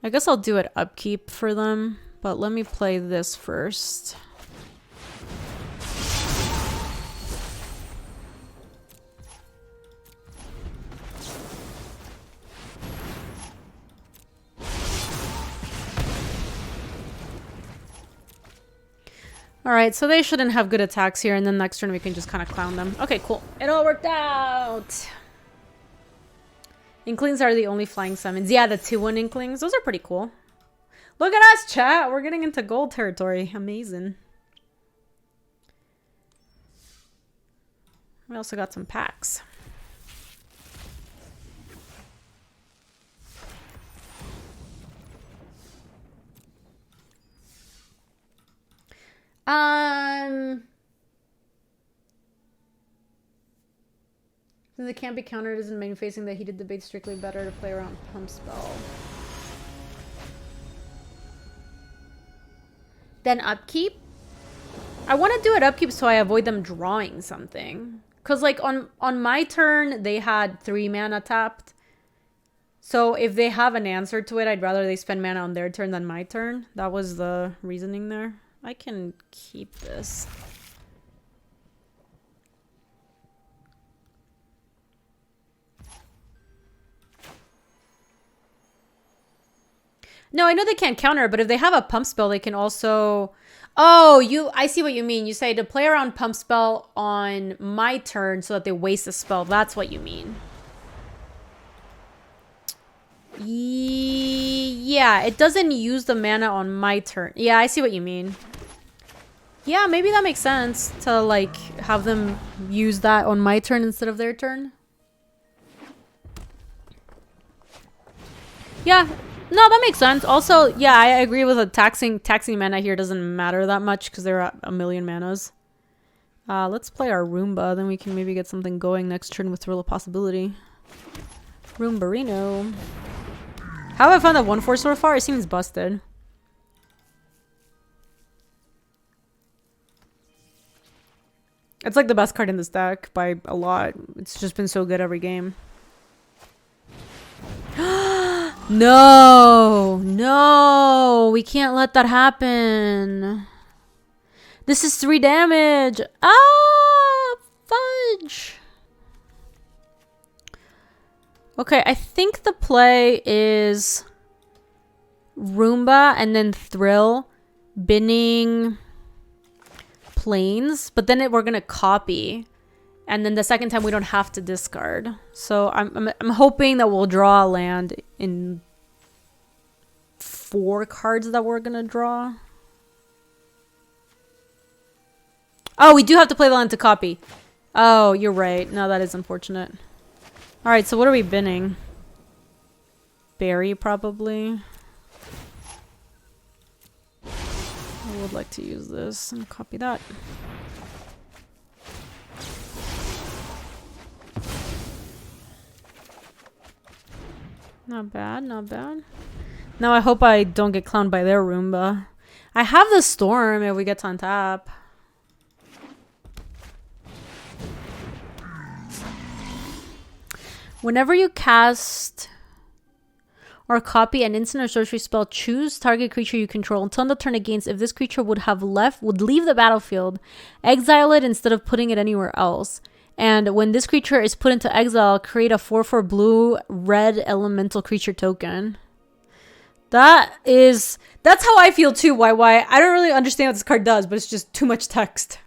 I guess I'll do it upkeep for them, but let me play this first. Alright, so they shouldn't have good attacks here, and then next turn we can just kind of clown them. Okay, cool. It all worked out! Inklings are the only flying summons. Yeah, the 2/1 Inklings. Those are pretty cool. Look at us, chat! We're getting into gold territory. Amazing. We also got some packs. Since it can't be countered, isn't main facing the heated debate strictly better to play around pump spell? Then upkeep? I want to do it upkeep so I avoid them drawing something. Because like on my turn, they had 3 mana tapped. So if they have an answer to it, I'd rather they spend mana on their turn than my turn. That was the reasoning there. I can keep this. No, I know they can't counter, but if they have a pump spell, they can also... Oh, I see what you mean. You say to play around pump spell on my turn so that they waste a spell. That's what you mean. Yeah, it doesn't use the mana on my turn. Yeah, I see what you mean. Yeah, maybe that makes sense to like have them use that on my turn instead of their turn. Yeah. No, that makes sense. Also, yeah, I agree with a taxing mana here doesn't matter that much because they're at 1,000,000 manas. Let's play our Roomba, then we can maybe get something going next turn with Thrill of Possibility. Roombarino. How have I found that 1/4 so far? It seems busted. It's like the best card in this deck by a lot. It's just been so good every game. No, we can't let that happen. This is 3 damage. Ah, fudge. Okay, I think the play is Roomba and then Thrill, binning Plains, but then we're gonna copy. And then the second time we don't have to discard. So I'm hoping that we'll draw a land in 4 cards that we're gonna draw. Oh, we do have to play the land to copy. Oh, you're right. No, that is unfortunate. Alright, so what are we binning? Berry, probably. I would like to use this and copy that. Not bad, not bad. Now I hope I don't get clowned by their Roomba. I have the Storm if we get to untap. Whenever you cast or copy an instant or sorcery spell, choose target creature you control until the turn against. If this creature would leave the battlefield, exile it instead of putting it anywhere else. And when this creature is put into exile, create a 4/4 blue red elemental creature token. That's how I feel too, YY. I don't really understand what this card does, but it's just too much text.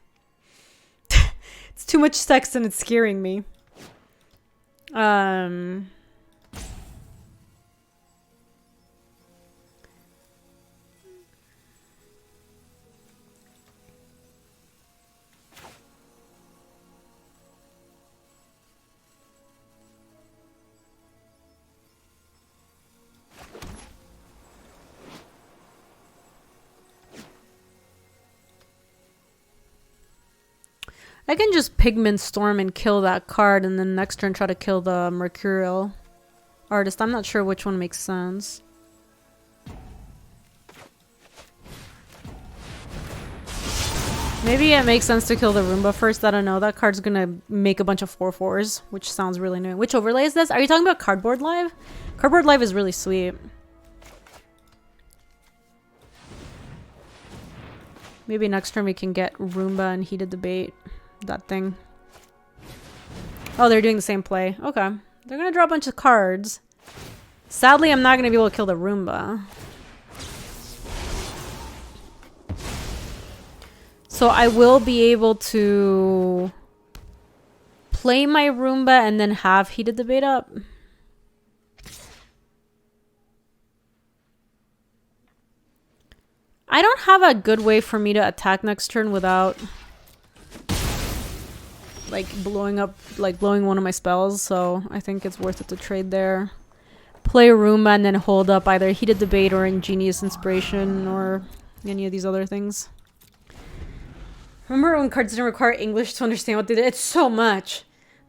It's too much text and it's scaring me. I can just Pigment Storm and kill that card, and then next turn try to kill the Mercurial Artist. I'm not sure which one makes sense. Maybe it makes sense to kill the Roomba first. I don't know. That card's gonna make a bunch of 4/4s, which sounds really new. Which overlay is this? Are you talking about Cardboard Live? Cardboard Live is really sweet. Maybe next turn we can get Roomba and Heated Debate. That thing. Oh, they're doing the same play. Okay. They're gonna draw a bunch of cards. Sadly, I'm not gonna be able to kill the Roomba. So I will be able to play my Roomba and then have Heated Debate up. I don't have a good way for me to attack next turn without like blowing one of my spells, so I think it's worth it to trade there. Play Roomba and then hold up either Heated Debate or Ingenious Inspiration or any of these other things. Remember when cards didn't require English to understand what they did? It's so much.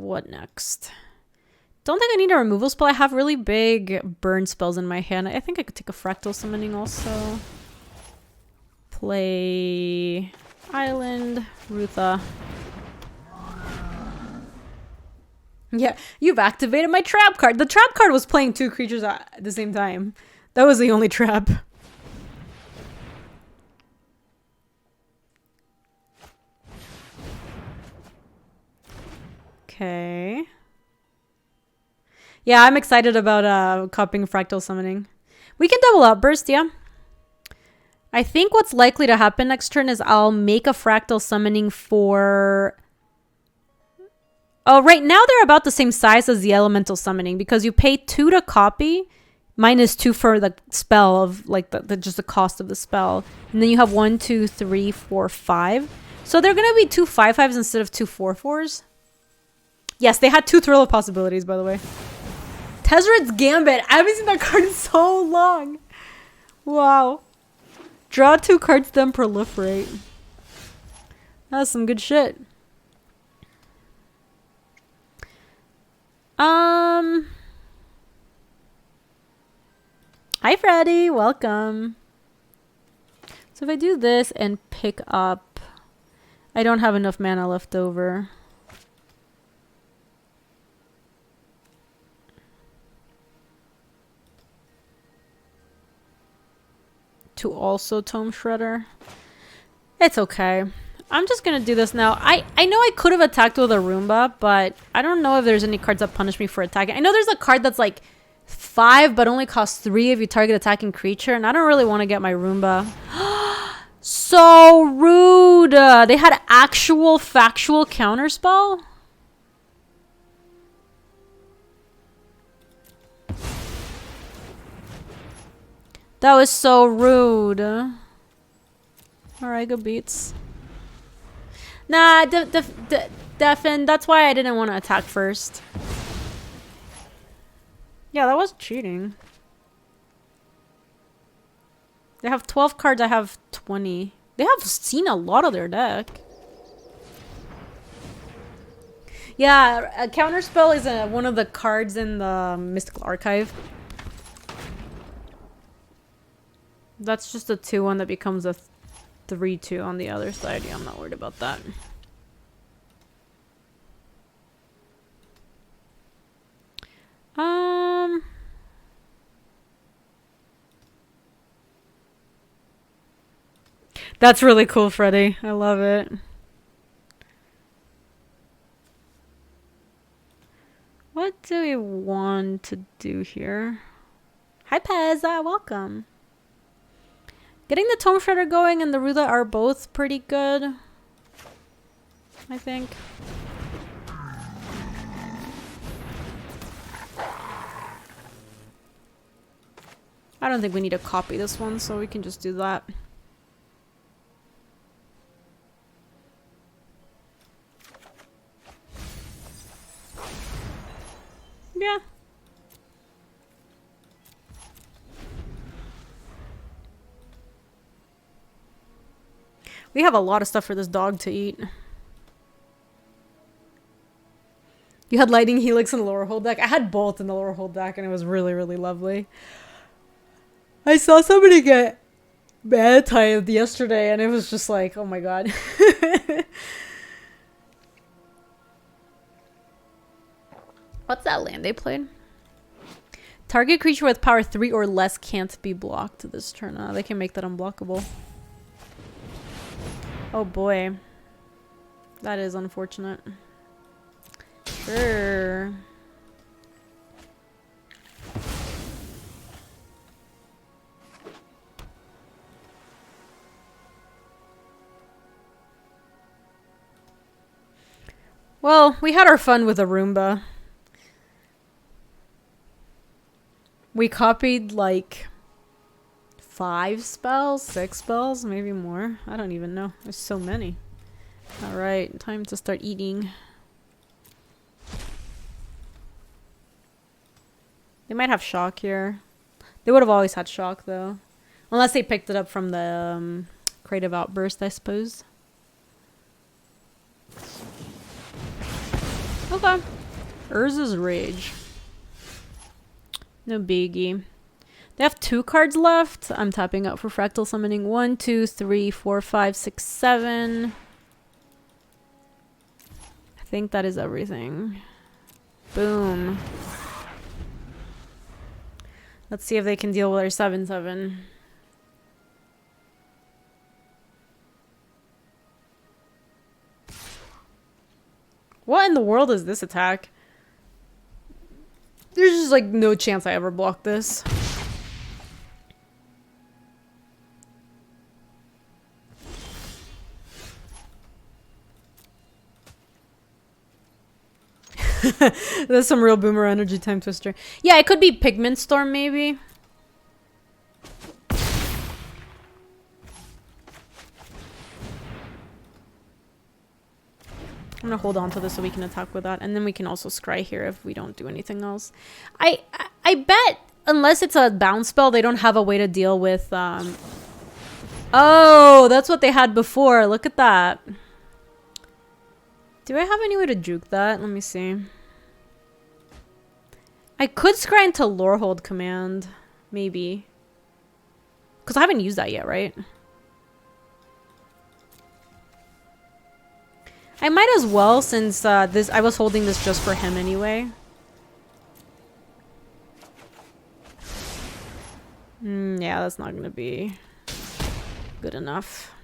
What next? Don't think I need a removal spell. I have really big burn spells in my hand. I think I could take a fractal summoning also. Play Island, Rutha. Yeah, you've activated my trap card. The trap card was playing 2 creatures at the same time. That was the only trap. Okay. Yeah, I'm excited about cupping fractal summoning. We can double outburst, yeah. I think what's likely to happen next turn is I'll make a fractal summoning for... Oh, right now they're about the same size as the elemental summoning because you pay 2 to copy, minus 2 for the spell of like just the cost of the spell. And then you have 1, 2, 3, 4, 5. So they're gonna be 2 5/5s instead of 2 4/4s. Yes, they had 2 Thrill of Possibilities, by the way. Tezzeret's Gambit. I haven't seen that card in so long. Wow. Draw 2 cards, then proliferate. That's some good shit. Hi, Freddy. Welcome. So if I do this and pick up... I don't have enough mana left over. To also Tome Shredder. It's okay. I'm just gonna do this now. I know I could have attacked with a Roomba, but I don't know if there's any cards that punish me for attacking. I know there's a card that's like 5 but only costs 3 if you target attacking creature, and I don't really want to get my Roomba. So rude. They had actual factual counterspell? That was so rude. Alright, good beats. Nah, Defin, that's why I didn't want to attack first. Yeah, that was cheating. They have 12 cards, I have 20. They have seen a lot of their deck. Yeah, a counterspell is one of the cards in the Mystical Archive. That's just a 2-1 that becomes a 3-2 on the other side. Yeah, I'm not worried about that. That's really cool, Freddy. I love it. What do we want to do here? Hi, Pezza. Welcome. Getting the Tome Shredder going and the Rula are both pretty good, I think. I don't think we need to copy this one, so we can just do that. Yeah. We have a lot of stuff for this dog to eat. You had Lightning Helix in the lower hold deck? I had both in the lower hold deck, and it was really, really lovely. I saw somebody get mana-tithed yesterday, and it was just like, oh my god. What's that land they played? Target creature with power 3 or less can't be blocked this turn. They can make that unblockable. Oh boy. That is unfortunate. Sure. Well, we had our fun with a Roomba. We copied like 5 spells, 6 spells, maybe more. I don't even know. There's so many. Alright, time to start eating. They might have shock here. They would have always had shock though. Unless they picked it up from the creative outburst, I suppose. Okay. Urza's Rage. No biggie. They have 2 cards left. I'm tapping out for Fractal Summoning. 1, 2, 3, 4, 5, 6, 7. I think that is everything. Boom. Let's see if they can deal with our 7/7. What in the world is this attack? There's just like no chance I ever block this. That's some real boomer energy time twister. Yeah, it could be Pigment Storm maybe. I'm gonna hold on to this so we can attack with that, and then we can also scry here if we don't do anything else. I bet unless it's a bounce spell, they don't have a way to deal with. Oh, that's what they had before. Look at that. Do I have any way to juke that? Let me see. I could scry into Lorehold command, maybe, because I haven't used that yet, right? I might as well, since I was holding this just for him anyway. Yeah, that's not gonna be good enough.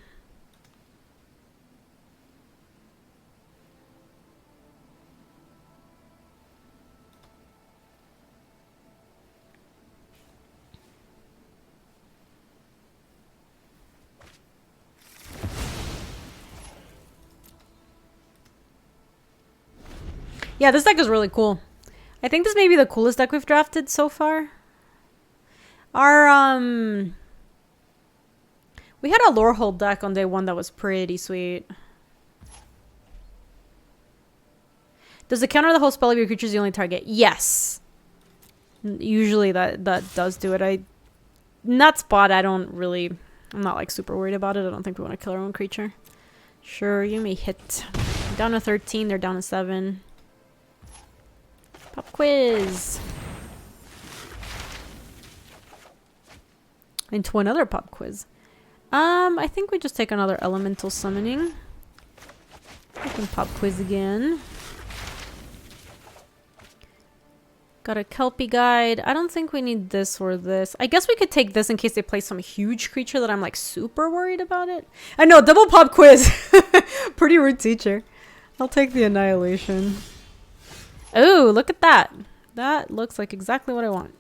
Yeah, this deck is really cool. I think this may be the coolest deck we've drafted so far. Our, we had a Lorehold deck on day 1 that was pretty sweet. Does it counter the whole spell of your creature's the only target? Yes. Usually that does do it. In that spot, I'm not like super worried about it. I don't think we want to kill our own creature. Sure, you may hit. Down to 13, they're down to 7. Pop quiz. Into another pop quiz. I think we just take another elemental summoning. We can pop quiz again. Got a Kelpie guide. I don't think we need this or this. I guess we could take this in case they play some huge creature that I'm like super worried about it. I know, double pop quiz. Pretty rude teacher. I'll take the Annihilation. Oh, look at that. That looks like exactly what I want.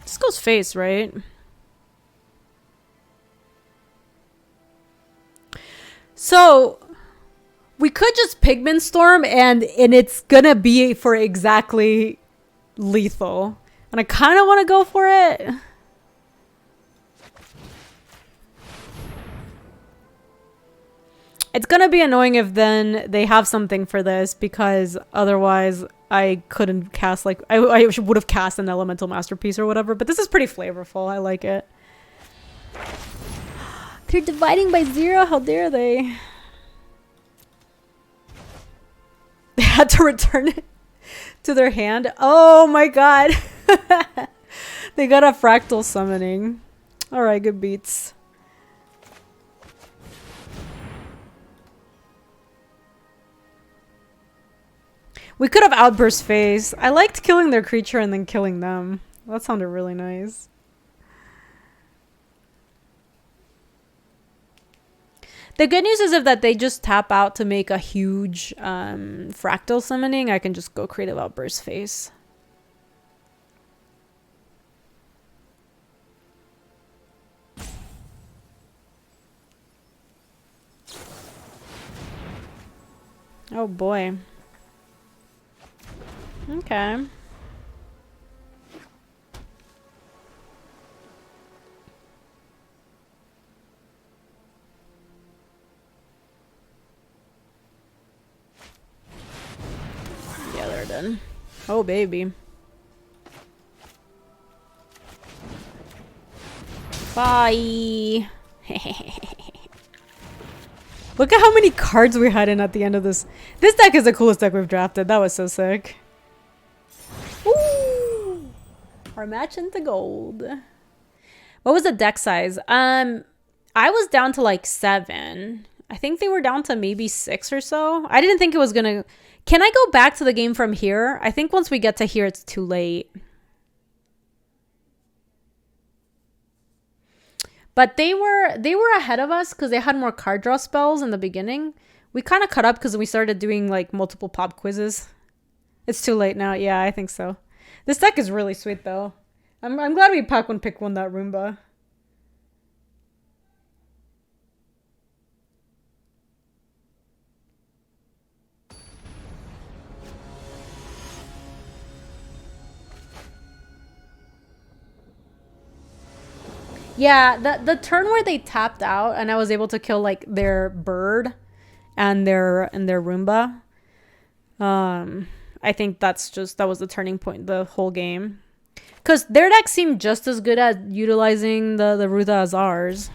This goes face, right? So, we could just Pigment Storm and it's gonna be for exactly lethal. And I kind of want to go for it. It's gonna be annoying if then they have something for this, because otherwise I couldn't cast, like, I would have cast an Elemental Masterpiece or whatever, but this is pretty flavorful. I like it. They're dividing by 0? How dare they? They had to return it to their hand. Oh my god. They got a Fractal Summoning. Alright, good beats. We could have Outburst Phase. I liked killing their creature and then killing them. That sounded really nice. The good news is if that they just tap out to make a huge Fractal Summoning, I can just go Creative Outburst Phase. Oh boy. Okay. Yeah, they're done. Oh, baby. Bye. Look at how many cards we had in at the end of this. This deck is the coolest deck we've drafted. That was so sick. Ooh. Our match into gold. What was the deck size? I was down to like 7. I think they were down to maybe 6 or so. I didn't think it was gonna... Can I go back to the game from here? I think once we get to here, it's too late. But they were ahead of us because they had more card draw spells in the beginning. We kind of caught up because we started doing like multiple pop quizzes. It's too late now. Yeah, I think so. This deck is really sweet though. I'm glad we picked one that Roomba. Yeah, the turn where they tapped out and I was able to kill like their bird and their Roomba. I think that was the turning point the whole game. Cause their deck seemed just as good at utilizing the Ruda as ours.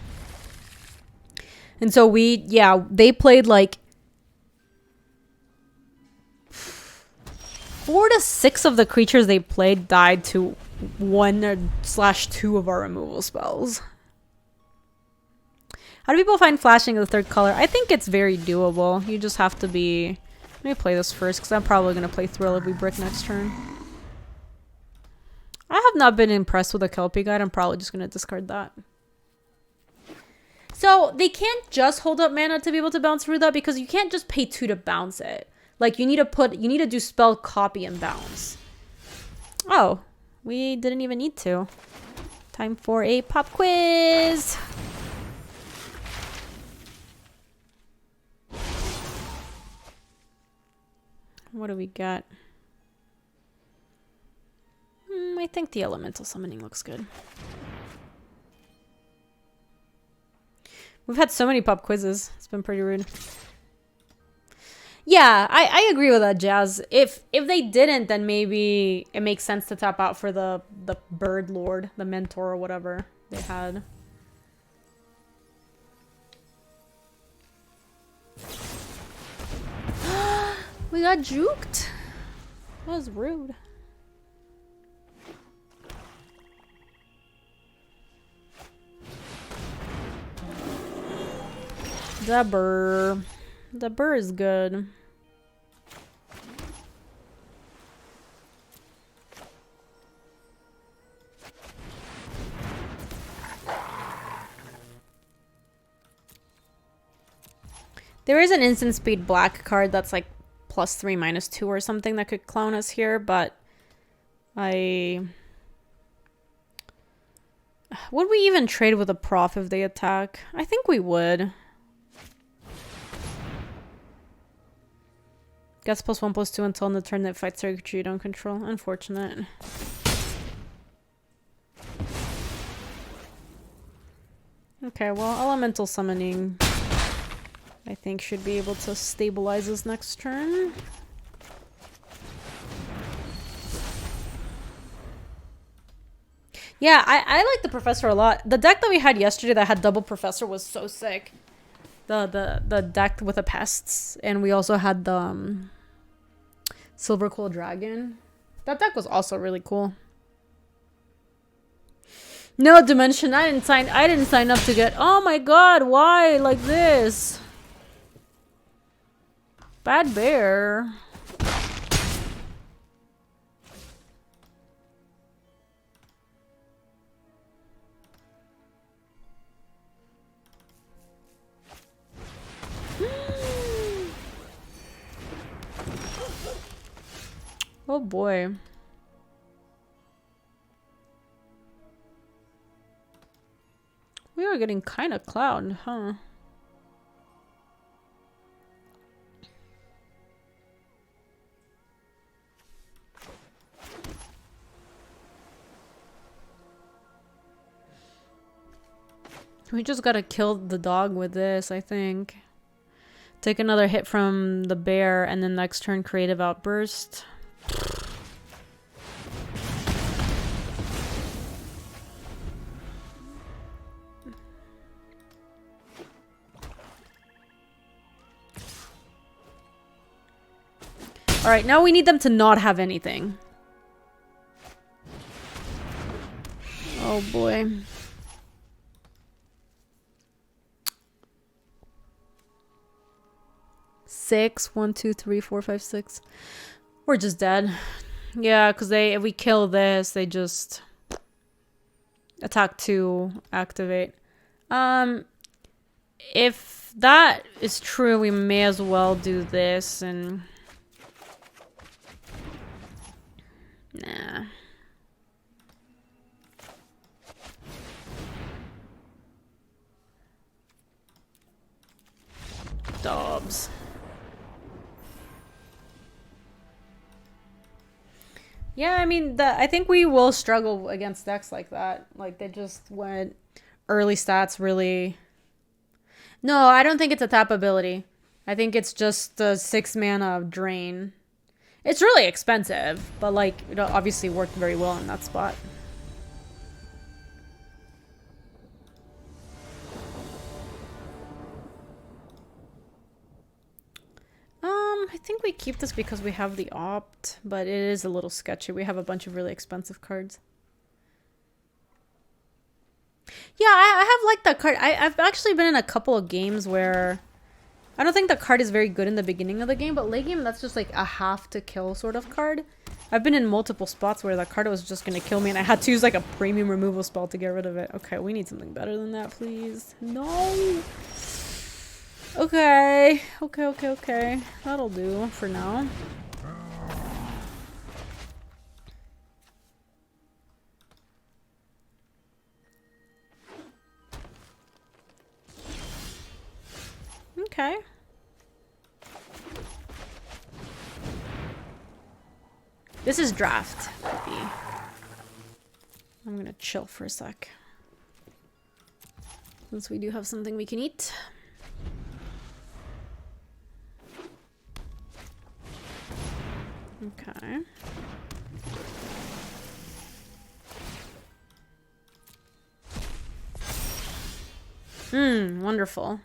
And so they played like 4 to 6 of the creatures they played died to 1/2 of our removal spells. How do people find flashing the third color? I think it's very doable. You just have to be... Let me play this first because I'm probably going to play Thrill if we brick next turn. I have not been impressed with the Kelpie guide. I'm probably just going to discard that. So they can't just hold up mana to be able to bounce through that because you can't just pay 2 to bounce it. Like you need to do spell copy and bounce. Oh, we didn't even need to. Time for a pop quiz. What do we got? I think the elemental summoning looks good. We've had so many pop quizzes. It's been pretty rude. Yeah, I agree with that, Jazz. If they didn't, then maybe it makes sense to tap out for the Bird Lord, the Mentor or whatever they had. We got juked. That was rude. The burr is good. There is an instant speed black card that's like +3, -2 or something that could clone us here, but would we even trade with a prof if they attack? I think we would. Gets +1/+2 until in the turn that fights circuitry you don't control. Unfortunate. Okay, well, elemental summoning I think should be able to stabilize us next turn. Yeah, I like the Professor a lot. The deck that we had yesterday that had double Professor was so sick. The deck with the pests, and we also had the Silver Cool Dragon. That deck was also really cool. No Dimension, I didn't sign up to get. Oh my god, why like this? Bad bear. Oh boy. We are getting kind of clowned, huh? We just gotta kill the dog with this, I think. Take another hit from the bear, and then next turn creative outburst. Alright, now we need them to not have anything. Oh boy. Six. 1, 2, 3, 4, 5, 6. We're just dead. Yeah, because if we kill this, they just attack 2, activate. If that is true, we may as well do this and nah. Dobbs. Yeah, I mean, I think we will struggle against decks like that. Like, they just went early stats really... No, I don't think it's a tap ability. I think it's just the 6 mana drain. It's really expensive, but, like, it obviously worked very well in that spot. I think we keep this because we have the opt, but it is a little sketchy. We have a bunch of really expensive cards. Yeah, I have liked that card. I've actually been in a couple of games where I don't think the card is very good in the beginning of the game, but late game, that's just like a have to kill sort of card. I've been in multiple spots where the card was just going to kill me and I had to use like a premium removal spell to get rid of it. Okay, we need something better than that, please. No! Okay. Okay. That'll do for now. Okay. This is draft. I'm gonna chill for a sec. Since we do have something we can eat. Okay. Wonderful.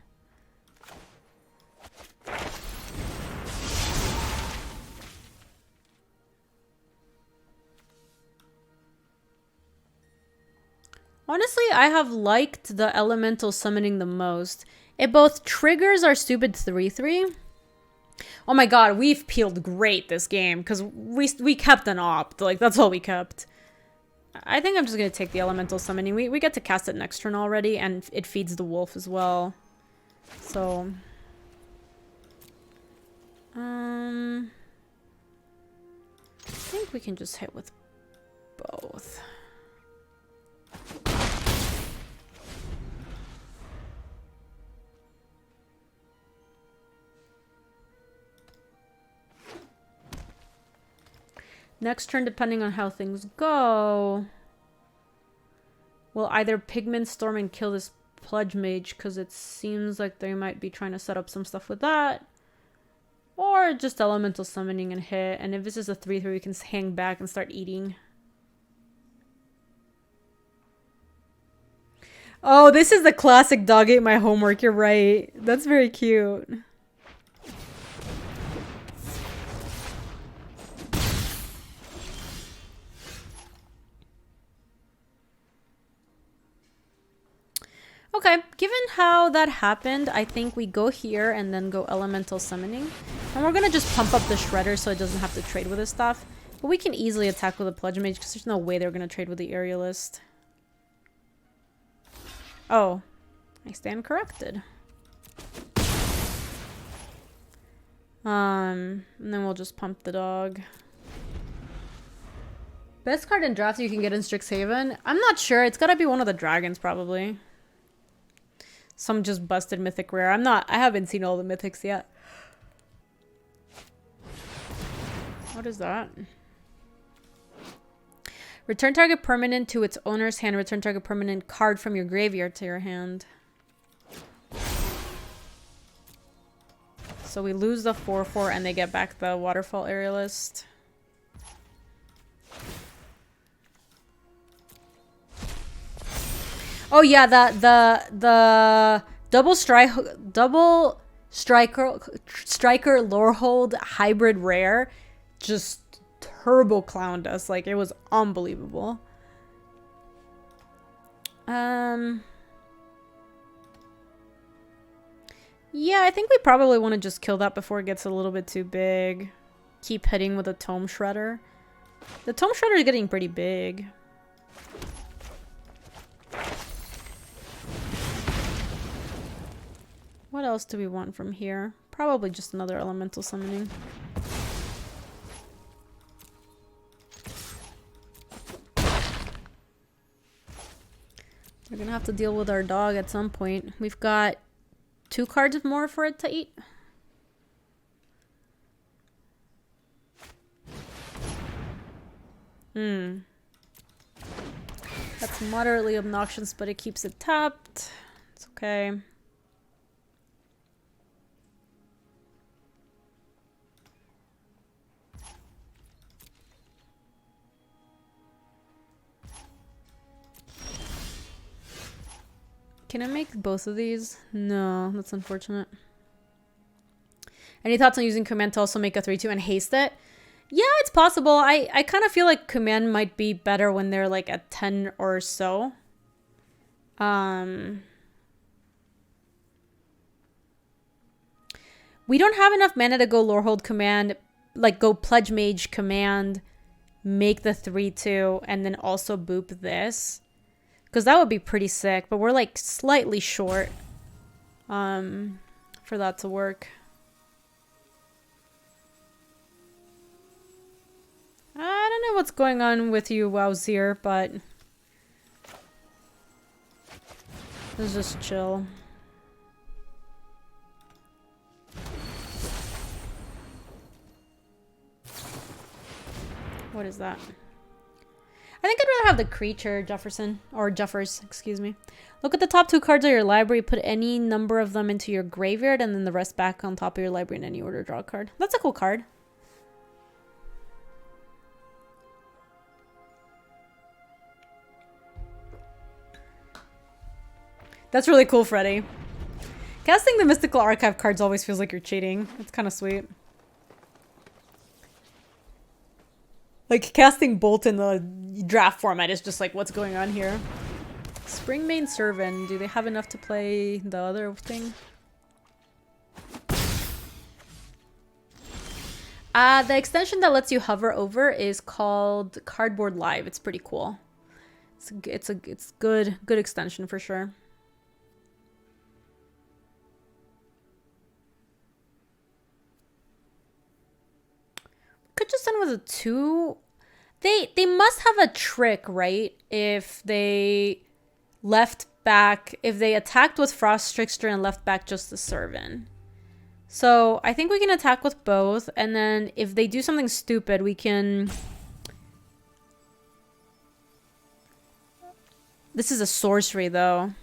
Honestly, I have liked the elemental summoning the most. It both triggers our stupid 3/3. Oh my god, we've peeled great this game because we kept an opt. Like, that's all we kept. I think I'm just going to take the elemental summoning. We get to cast it next turn already, and it feeds the wolf as well. So... I think we can just hit with both. Next turn, depending on how things go, we'll either Pigment Storm and kill this Pledge Mage because it seems like they might be trying to set up some stuff with that, or just Elemental Summoning and hit. And if this is a 3/3, we can hang back and start eating. Oh, this is the classic dog ate my homework. You're right. That's very cute. Okay, given how that happened, I think we go here and then go Elemental Summoning. And we're gonna just pump up the Shredder so it doesn't have to trade with his stuff. But we can easily attack with a Pledge Mage because there's no way they're gonna trade with the Aerialist. Oh, I stand corrected. And then we'll just pump the dog. Best card in draft you can get in Strixhaven? I'm not sure. It's gotta be one of the dragons, probably. Some just busted mythic rare. I haven't seen all the mythics yet. What is that? Return target permanent to its owner's hand. Return target permanent card from your graveyard to your hand. So we lose the 4/4 and they get back the Waterfall Aerialist. Oh yeah, the double striker Lorehold hybrid rare just turbo clowned us. Like, it was unbelievable. Yeah, I think we probably want to just kill that before it gets a little bit too big. Keep hitting with a Tome Shredder. The Tome Shredder is getting pretty big. What else do we want from here? Probably just another elemental summoning. We're gonna have to deal with our dog at some point. We've got 2 cards more for it to eat. That's moderately obnoxious, but it keeps it tapped. It's okay. Can I make both of these? No, that's unfortunate. Any thoughts on using command to also make a 3/2 and haste it? Yeah, it's possible. I kind of feel like command might be better when they're like at 10 or so. We don't have enough mana to go Lorehold command, like go Pledge Mage command, make the 3/2, and then also boop this. Because that would be pretty sick, but we're like slightly short for that to work. I don't know what's going on with you, Wowzier, but let's just chill. What is that? I think I'd rather have the creature, Jefferson. Or Jeffers, excuse me. Look at the top 2 cards of your library. Put any number of them into your graveyard and then the rest back on top of your library in any order. Draw a card. That's a cool card. That's really cool, Freddy. Casting the Mystical Archive cards always feels like you're cheating. It's kind of sweet. Like, casting Bolt in the draft format is just like, what's going on here? Springmane Servant. Do they have enough to play the other thing? The extension that lets you hover over is called Cardboard Live. It's pretty cool. It's good extension for sure. Could just end with a 2. They must have a trick, right? If they left back, if they attacked with Frost Trickster and left back just the Servant. So I think we can attack with both, and then if they do something stupid, we can... This is a sorcery, though.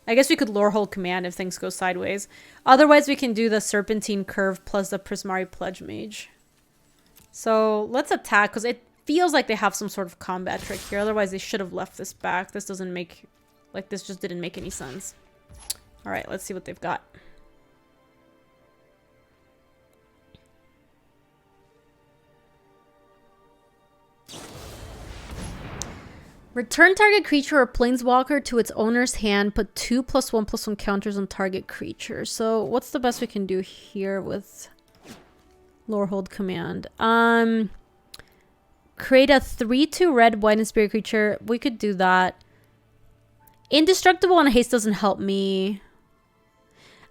I guess we could Lorehold command if things go sideways. Otherwise, we can do the Serpentine Curve plus the Prismari Pledge Mage. So let's attack, because it feels like they have some sort of combat trick here. Otherwise, they should have left this back. This doesn't make... Like, this just didn't make any sense. Alright, let's see what they've got. Return target creature or planeswalker to its owner's hand. Put 2+1/+1 counters on target creature. So what's the best we can do here with Lorehold command? Create a 3/2 red white and spirit creature. We could do that. Indestructible on haste doesn't help me.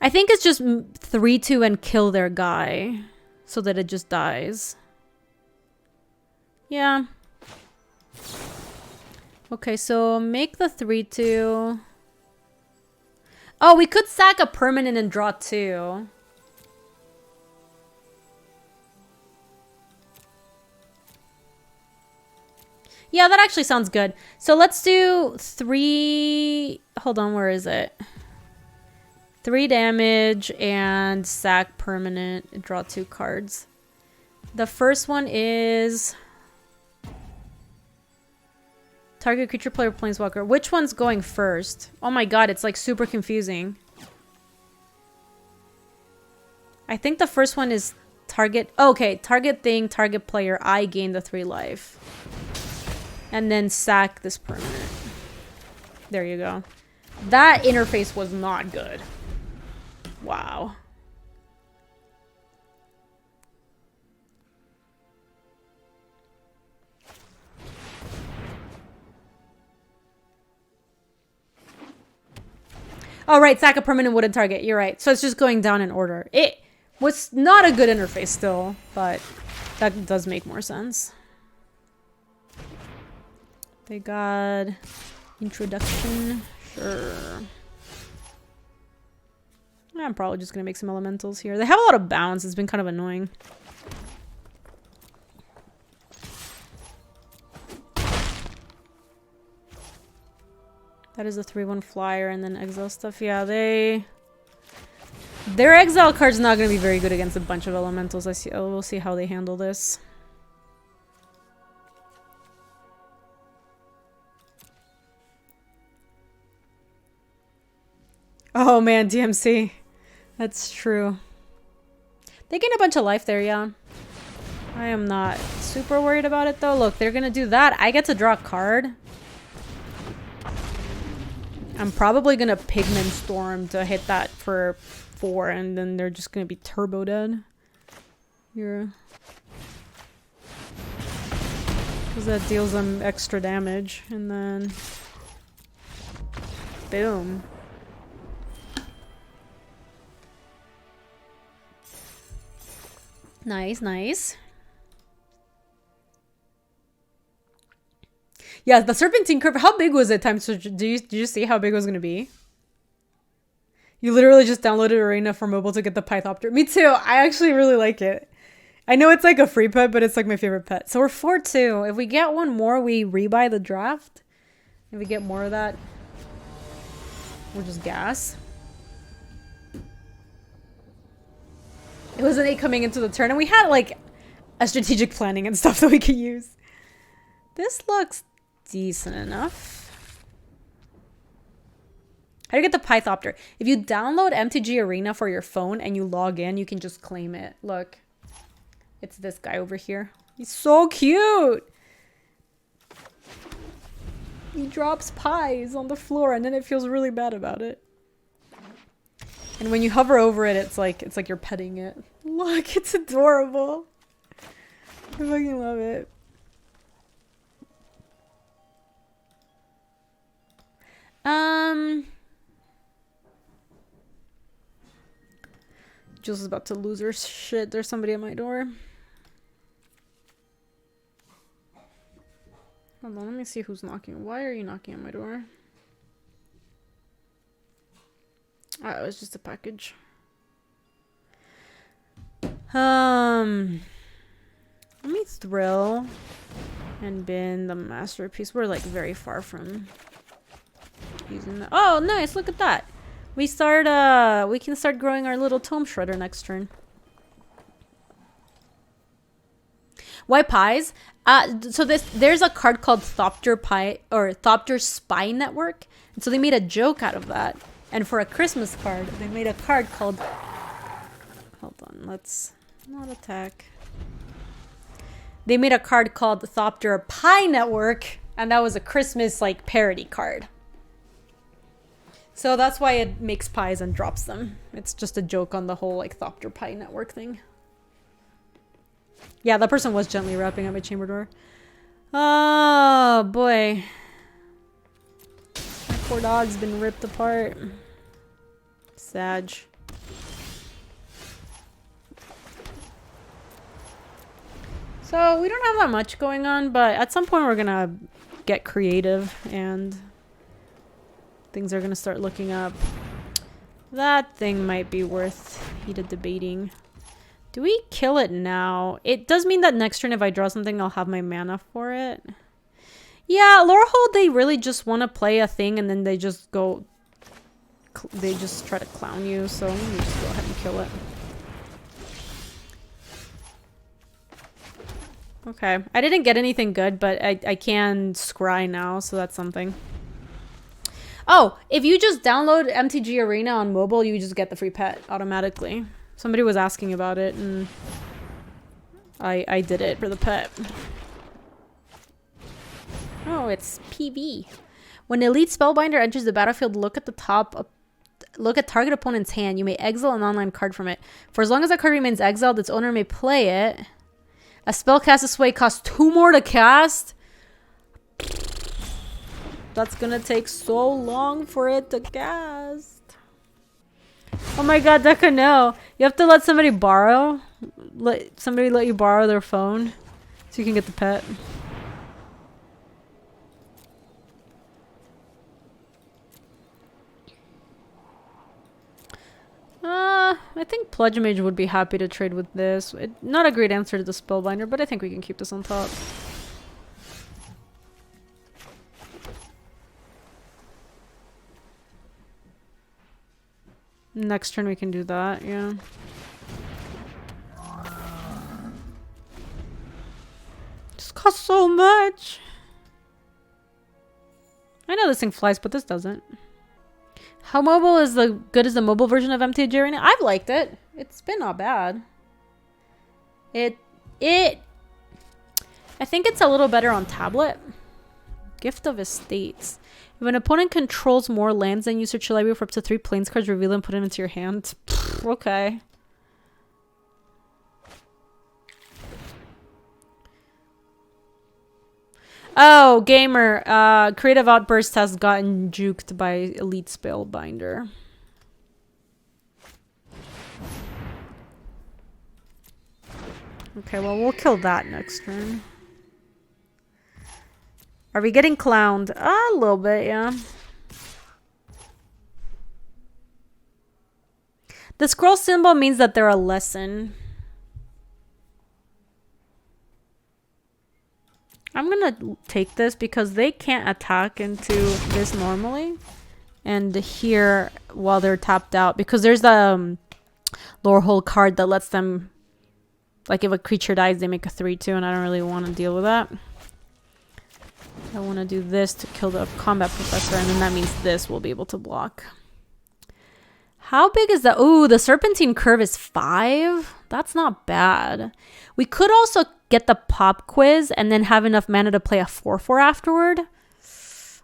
I think it's just 3/2 and kill their guy so that it just dies. Yeah. Okay, so make the 3/2. Oh, we could sack a permanent and draw 2. Yeah, that actually sounds good. So let's do 3... Hold on, where is it? 3 damage and sack permanent and draw 2 cards. The first one is... Target creature, player, planeswalker. Which one's going first? Oh my god, it's like super confusing. I think the first one is target... Okay, target thing, target player, I gain the 3 life. And then sack this permanent. There you go. That interface was not good. Wow. Oh, right. Sack a permanent wooden target. You're right. So it's just going down in order. It was not a good interface still, but that does make more sense. They got introduction. Sure. I'm probably just going to make some elementals here. They have a lot of bounce. It's been kind of annoying. That is a 3/1 flyer and then exile stuff. Yeah, their exile card's not going to be very good against a bunch of elementals. We'll see how they handle this. Oh man, DMC. That's true. They gain a bunch of life there, yeah. I am not super worried about it though. Look, they're going to do that. I get to draw a card. I'm probably going to Pigment Storm to hit that for 4, and then they're just going to be turbo dead. Here. Because that deals them extra damage. And then... boom. Nice, nice. Yeah, the Serpentine Curve. How big was it? Did you see how big it was going to be? You literally just downloaded Arena for mobile to get the Pythopter. Me too. I actually really like it. I know it's like a free pet, but it's like my favorite pet. So we're 4-2. If we get one more, we rebuy the draft. If we get more of that, we'll just gas. It was an 8 coming into the turn, and we had like a strategic planning and stuff that we could use. This looks decent enough. How do you get the Pythopter? If you download MTG Arena for your phone and you log in, you can just claim it. Look. It's this guy over here. He's so cute! He drops pies on the floor and then it feels really bad about it. And when you hover over it, it's like you're petting it. Look, it's adorable. I fucking love it. Jules is about to lose her shit. There's somebody at my door. Hold on, let me see who's knocking. Why are you knocking at my door? Oh, it was just a package. Let me thrill and bin the masterpiece. We're like very far from using that. Oh, nice! Look at that. We can start growing our little tome shredder next turn. Why pies? So there's a card called Thopter Pie or Thopter Spy Network, and so they made a joke out of that. And for a Christmas card, they made a card called. Hold on, let's not attack. They made a card called Thopter Pie Network, and that was a Christmas like parody card. So that's why it makes pies and drops them. It's just a joke on the whole like Thopter Pie Network thing. Yeah, that person was gently rapping at my chamber door. Oh boy. My poor dog's been ripped apart. Sag. So we don't have that much going on, but at some point we're gonna get creative and things are gonna start looking up. That thing might be worth heated debating. Do we kill it now? It does mean that next turn if I draw something, I'll have my mana for it. Yeah, Lorehold, they really just want to play a thing and then they just go... They just try to clown you, so let me just go ahead and kill it. Okay, I didn't get anything good, but I can scry now, so that's something. Oh, if you just download MTG Arena on mobile, you just get the free pet automatically. Somebody was asking about it, and I did it for the pet. Oh, it's PB. When Elite Spellbinder enters the battlefield, look at the top. Look at target opponent's hand. You may exile an online card from it. For as long as that card remains exiled, its owner may play it. A spell cast this way costs 2 more to cast. That's gonna take so long for it to cast. Oh my god, Deca, no. You have to let somebody borrow. Let somebody let you borrow their phone so you can get the pet. I think Pledge Mage would be happy to trade with this. Not a great answer to the Spellbinder, but I think we can keep this on top. Next turn we can do that, yeah. This costs so much. I know this thing flies, but this doesn't. How mobile is the good as the mobile version of MTG right now? I've liked it. It's been not bad. I think it's a little better on tablet. Gift of Estates. If an opponent controls more lands than you, search your library for up to 3 planes cards, reveal them, and put them into your hand. Okay. Oh, gamer. Creative Outburst has gotten juked by Elite Spellbinder. Okay, well, we'll kill that next turn. Are we getting clowned? A little bit, yeah. The scroll symbol means that they're a lesson. I'm gonna take this because they can't attack into this normally. And here, while they're tapped out, because there's the lore hole card that lets them, like if a creature dies, they make a 3/2, and I don't really want to deal with that. I want to do this to kill the combat professor, and then that means this will be able to block. How big is that? Ooh, the Serpentine Curve is 5. That's not bad. We could also get the pop quiz and then have enough mana to play a 4/4 afterward,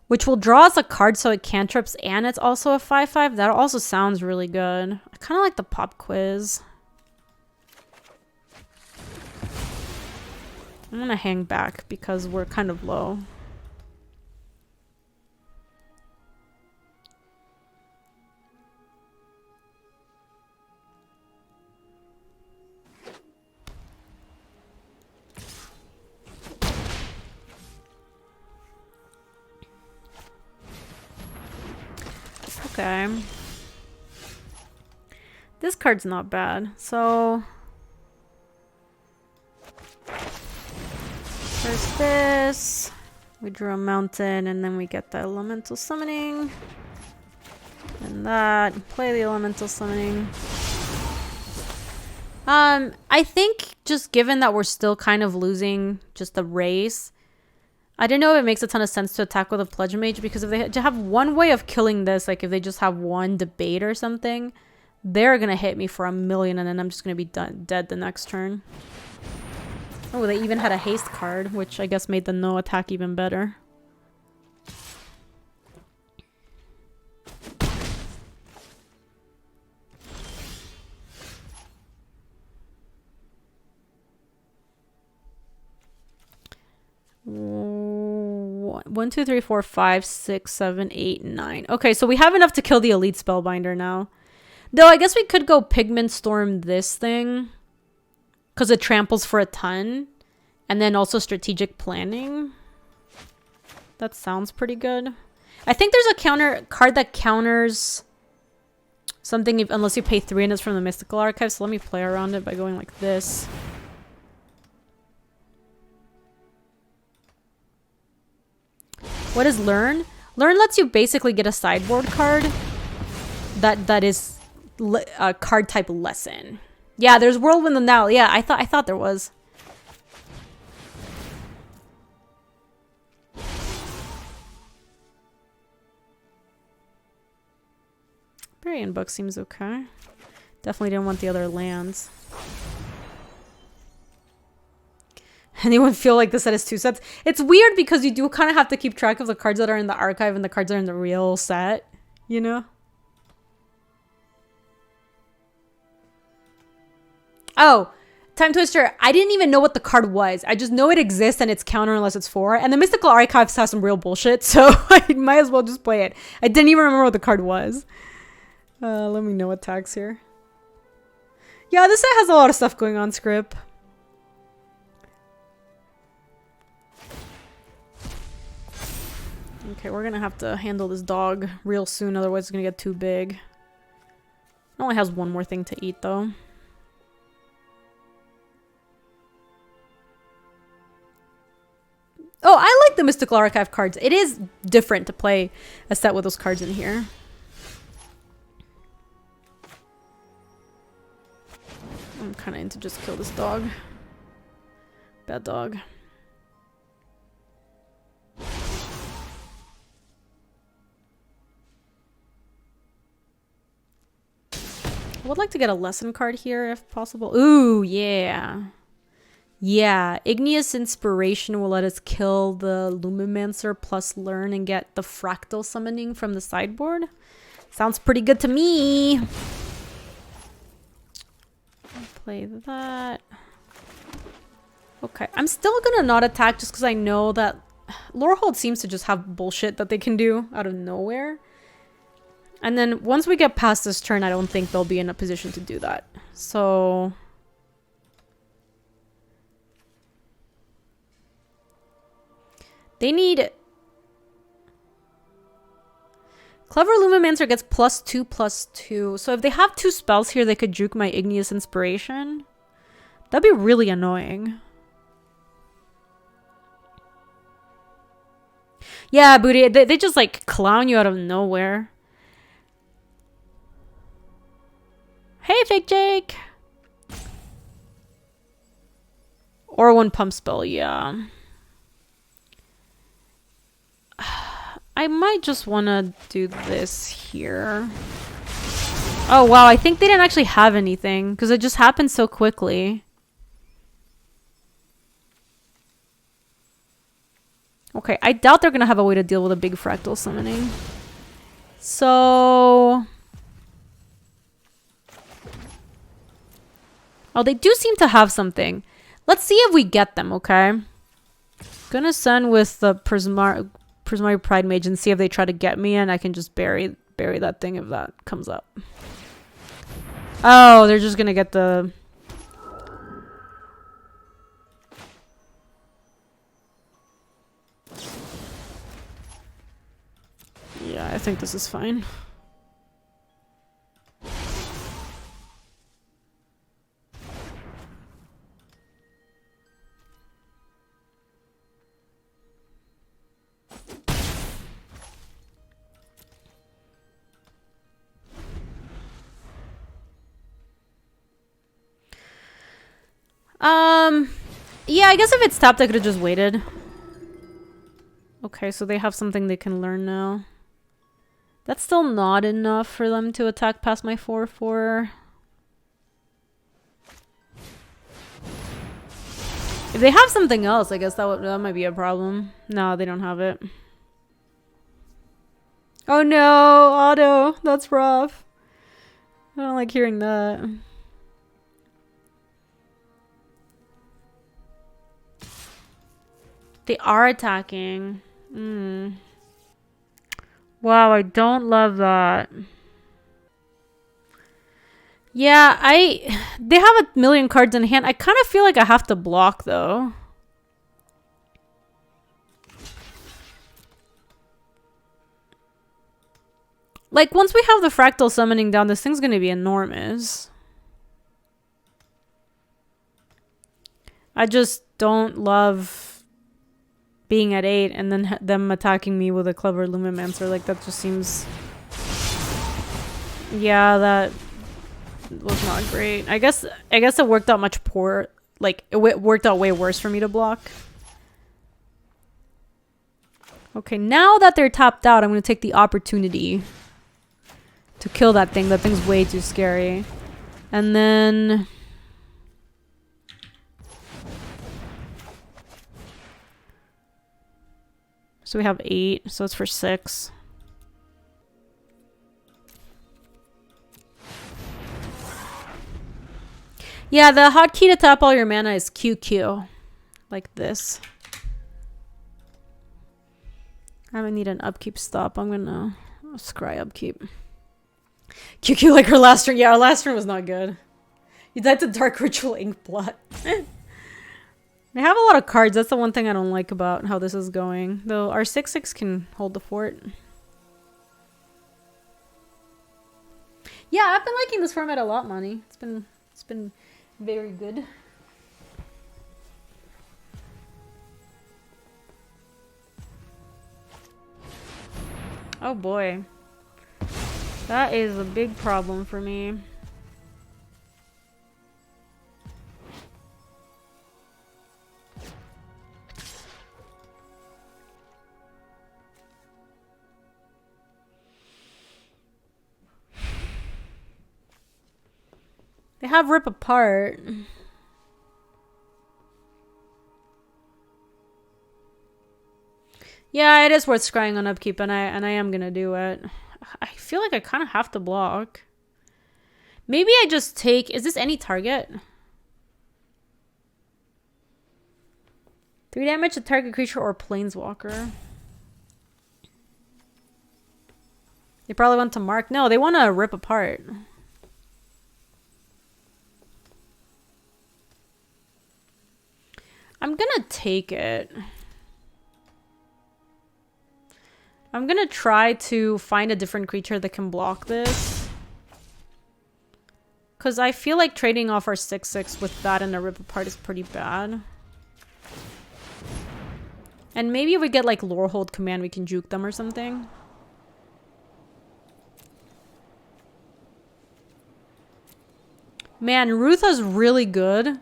which will draw us a card so it cantrips and it's also a 5/5. That also sounds really good. I kind of like the pop quiz. I'm gonna hang back because we're kind of low. Okay. This card's not bad. So there's this. We drew a mountain and then we get the elemental summoning. And that. Play the elemental summoning. I think just given that we're still kind of losing just the race, I don't know if it makes a ton of sense to attack with a Pledge Mage, because if they have one way of killing this, like if they just have one debate or something, they're gonna hit me for 1,000,000 and then I'm just gonna be dead the next turn. Oh, they even had a haste card, which I guess made the no attack even better. One, two, three, four, 5, 6, 7, 8, 9. Okay, so we have enough to kill the Elite Spellbinder now. Though I guess we could go Pigment Storm this thing, because it tramples for a ton. And then also Strategic Planning. That sounds pretty good. I think there's a counter card that counters something unless you pay 3 and it's from the Mystical Archive. So let me play around it by going like this. What is Learn? Learn lets you basically get a sideboard card that is a card type lesson. Yeah, there's Whirlwind and now. Yeah, I thought there was. Burying Book seems okay. Definitely didn't want the other lands. Anyone feel like the set is 2 sets? It's weird because you do kind of have to keep track of the cards that are in the archive and the cards that are in the real set, you know? Oh, Time Twister, I didn't even know what the card was. I just know it exists and it's counter unless it's 4. And the Mystical Archives has some real bullshit, so I might as well just play it. I didn't even remember what the card was. Let me know attacks here. Yeah, this set has a lot of stuff going on, Script. Okay, we're gonna have to handle this dog real soon, otherwise it's gonna get too big. It only has one more thing to eat, though. Oh, I like the Mystical Archive cards. It is different to play a set with those cards in here. I'm kind of into just kill this dog. Bad dog. I would like to get a lesson card here if possible. Ooh, yeah. Yeah, Igneous Inspiration will let us kill the Lumimancer plus learn and get the Fractal Summoning from the sideboard. Sounds pretty good to me. Play that. Okay, I'm still gonna not attack just because I know that Lorehold seems to just have bullshit that they can do out of nowhere. And then once we get past this turn, I don't think they'll be in a position to do that. So... they need... Clever Lumimancer gets +2/+2. So if they have 2 spells here, they could juke my Igneous Inspiration. That'd be really annoying. Yeah, Booty, they just like clown you out of nowhere. Hey, Fake Jake! Or 1 pump spell, yeah. I might just want to do this here. Oh, wow. I think they didn't actually have anything because it just happened so quickly. Okay, I doubt they're going to have a way to deal with a big Fractal Summoning. So... oh, they do seem to have something. Let's see if we get them, okay? Gonna send with the Prismari Pride Mage and see if they try to get me, and I can just bury that thing if that comes up. Oh, they're just gonna get the... yeah, I think this is fine. Yeah, I guess if it's tapped, I could have just waited. Okay, so they have something they can learn now. That's still not enough for them to attack past my 4/4. If they have something else, I guess that might be a problem. No, they don't have it. Oh no, Auto. That's rough. I don't like hearing that. They are attacking. Wow, I don't love that. Yeah, they have a million cards in hand. I kind of feel like I have to block, though. Like, once we have the Fractal Summoning down, this thing's gonna be enormous. I just don't love being at 8 and then them attacking me with a Clever Lumimancer. Like, that just seems... yeah, that was not great. I guess it worked out much poor. Like, it worked out way worse for me to block. Okay, now that they're tapped out, I'm going to take the opportunity to kill that thing. That thing's way too scary. And then... So we have 8, so it's for 6. Yeah, the hotkey to tap all your mana is QQ. Like this. I'm gonna need an upkeep stop. I'm gonna scry upkeep. QQ like her last turn. Yeah, our last turn was not good. You died to Dark Ritual Inkblot. They have a lot of cards. That's the one thing I don't like about how this is going. Though our 6/6 can hold the fort. Yeah, I've been liking this format a lot, Money. It's been very good. Oh boy. That is a big problem for me. They have Rip Apart. Yeah, it is worth scrying on upkeep, and I am gonna do it. I feel like I kind of have to block. Maybe I just take... Is this any target? 3 damage to target creature or planeswalker. They probably want to mark. No, they want to Rip Apart. I'm gonna take it. I'm gonna try to find a different creature that can block this. Because I feel like trading off our 6/6 with that and a Rip Apart is pretty bad. And maybe if we get like Lorehold Command, we can juke them or something. Man, Rutha's really good.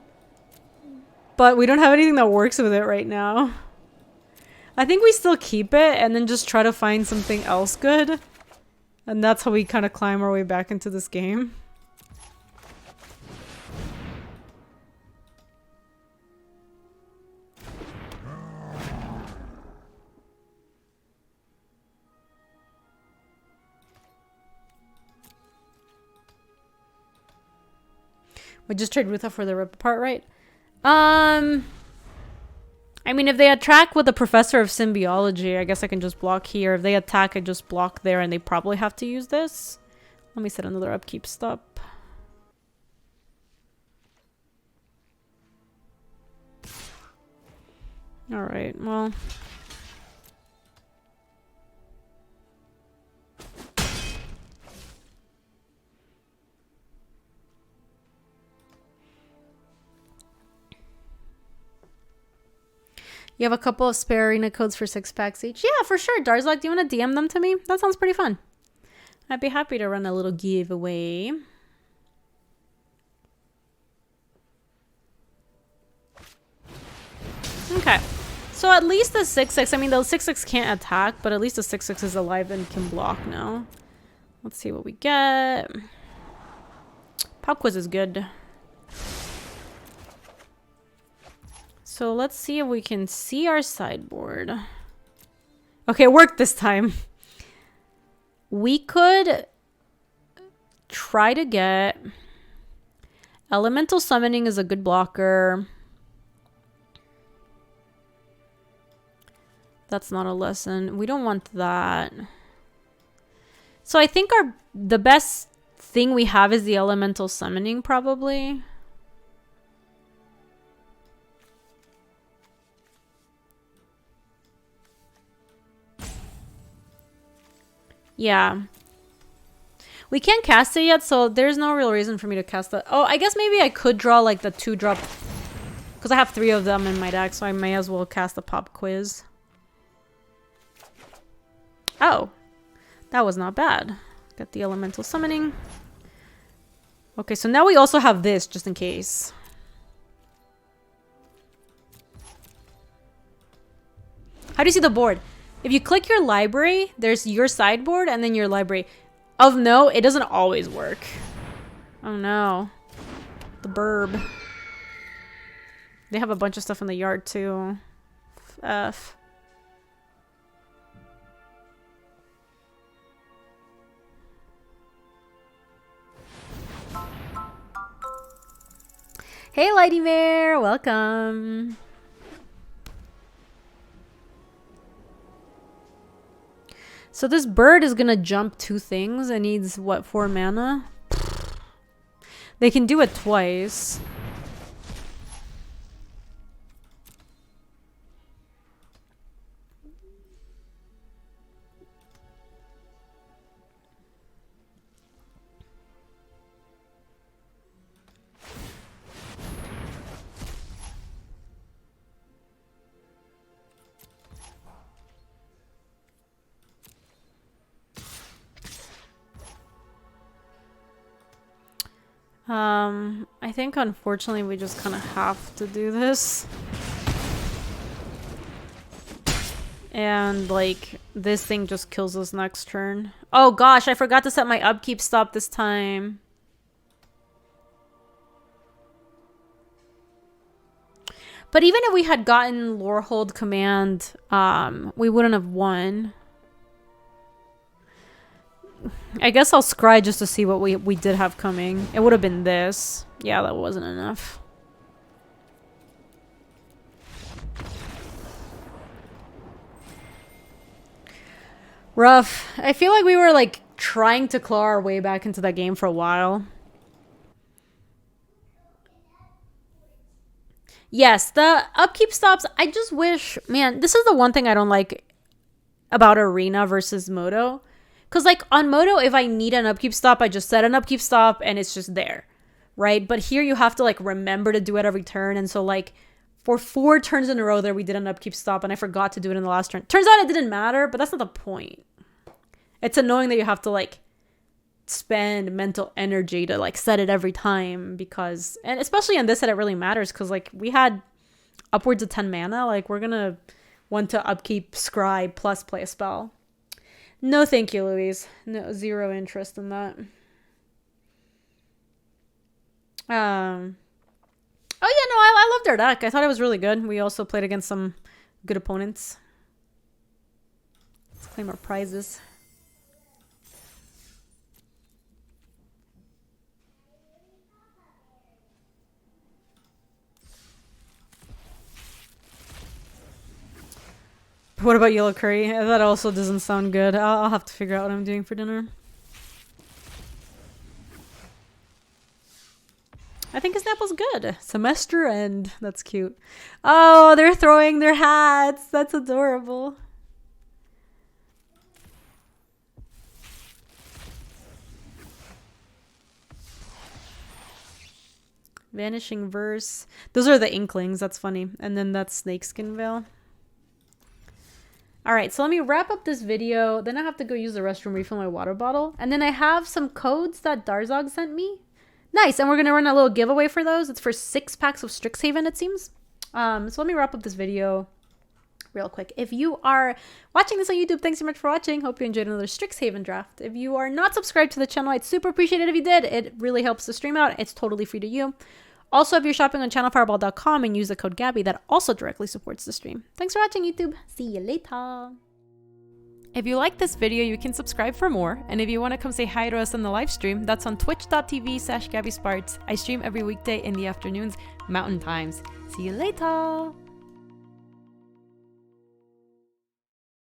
But we don't have anything that works with it right now. I think we still keep it and then just try to find something else good. And that's how we kind of climb our way back into this game. We just trade Rutha for the Rip Apart, right? I mean, if they attack with the Professor of Symbiology, I guess I can just block here. If they attack, I just block there, and they probably have to use this. Let me set another upkeep stop. Alright, well... You have a couple of spare arena codes for 6 packs each? Yeah, for sure. Darzak, do you want to DM them to me? That sounds pretty fun. I'd be happy to run a little giveaway. Okay. So at least the 6/6, I mean, the 6/6 can't attack, but at least the 6/6 is alive and can block now. Let's see what we get. Pop Quiz is good. So let's see if we can see our sideboard. Okay, it worked this time. We could try to get... Elemental Summoning is a good blocker. That's not a lesson. We don't want that. So I think the best thing we have is the Elemental Summoning, probably. Yeah. We can't cast it yet, so there's no real reason for me to cast that. Oh, I guess maybe I could draw like the 2-drop. Because I have 3 of them in my deck, so I may as well cast the Pop Quiz. Oh. That was not bad. Got the Elemental Summoning. Okay, so now we also have this, just in case. How do you see the board? If you click your library, there's your sideboard and then your library. Of note, it doesn't always work. Oh no. The burb. They have a bunch of stuff in the yard too. F. Hey, Lighty Mare, welcome. So this bird is gonna jump 2 things. It needs, what, 4 mana? They can do it twice. I think unfortunately we just kind of have to do this. And like this thing just kills us next turn. Oh gosh, I forgot to set my upkeep stop this time. But even if we had gotten Lorehold Command, we wouldn't have won. I guess I'll scry just to see what we did have coming. It would have been this. Yeah, that wasn't enough. Rough. I feel like we were like trying to claw our way back into that game for a while. Yes, the upkeep stops. I just wish, man, this is the one thing I don't like about Arena versus Moto. Because, like, on Moto, if I need an upkeep stop, I just set an upkeep stop and it's just there, right? But here you have to, like, remember to do it every turn. And so, like, for 4 turns in a row there, we did an upkeep stop and I forgot to do it in the last turn. Turns out it didn't matter, but that's not the point. It's annoying that you have to, like, spend mental energy to, like, set it every time because... And especially in this set, it really matters because, like, we had upwards of 10 mana. Like, we're going to want to upkeep, scry, plus play a spell. No, thank you, Louise. No, zero interest in that. Oh yeah, no, I loved our deck. I thought it was really good. We also played against some good opponents. Let's claim our prizes. What about yellow curry? That also doesn't sound good. I'll have to figure out what I'm doing for dinner. I think his Snapple's good. Semester end. That's cute. Oh, they're throwing their hats. That's adorable. Vanishing Verse. Those are the Inklings. That's funny. And then that's Snakeskin Veil. Alright, so let me wrap up this video. Then I have to go use the restroom, refill my water bottle. And then I have some codes that Darzog sent me. Nice, and we're going to run a little giveaway for those. It's for 6 packs of Strixhaven, it seems. So let me wrap up this video real quick. If you are watching this on YouTube, thanks so much for watching. Hope you enjoyed another Strixhaven draft. If you are not subscribed to the channel, I'd super appreciate it if you did. It really helps the stream out. It's totally free to you. Also, if you're shopping on channelfireball.com and use the code Gaby, that also directly supports the stream. Thanks for watching, YouTube. See you later. If you like this video, you can subscribe for more. And if you want to come say hi to us on the live stream, that's on twitch.tv/GabySpartz. I stream every weekday in the afternoons, Mountain Times. See you later.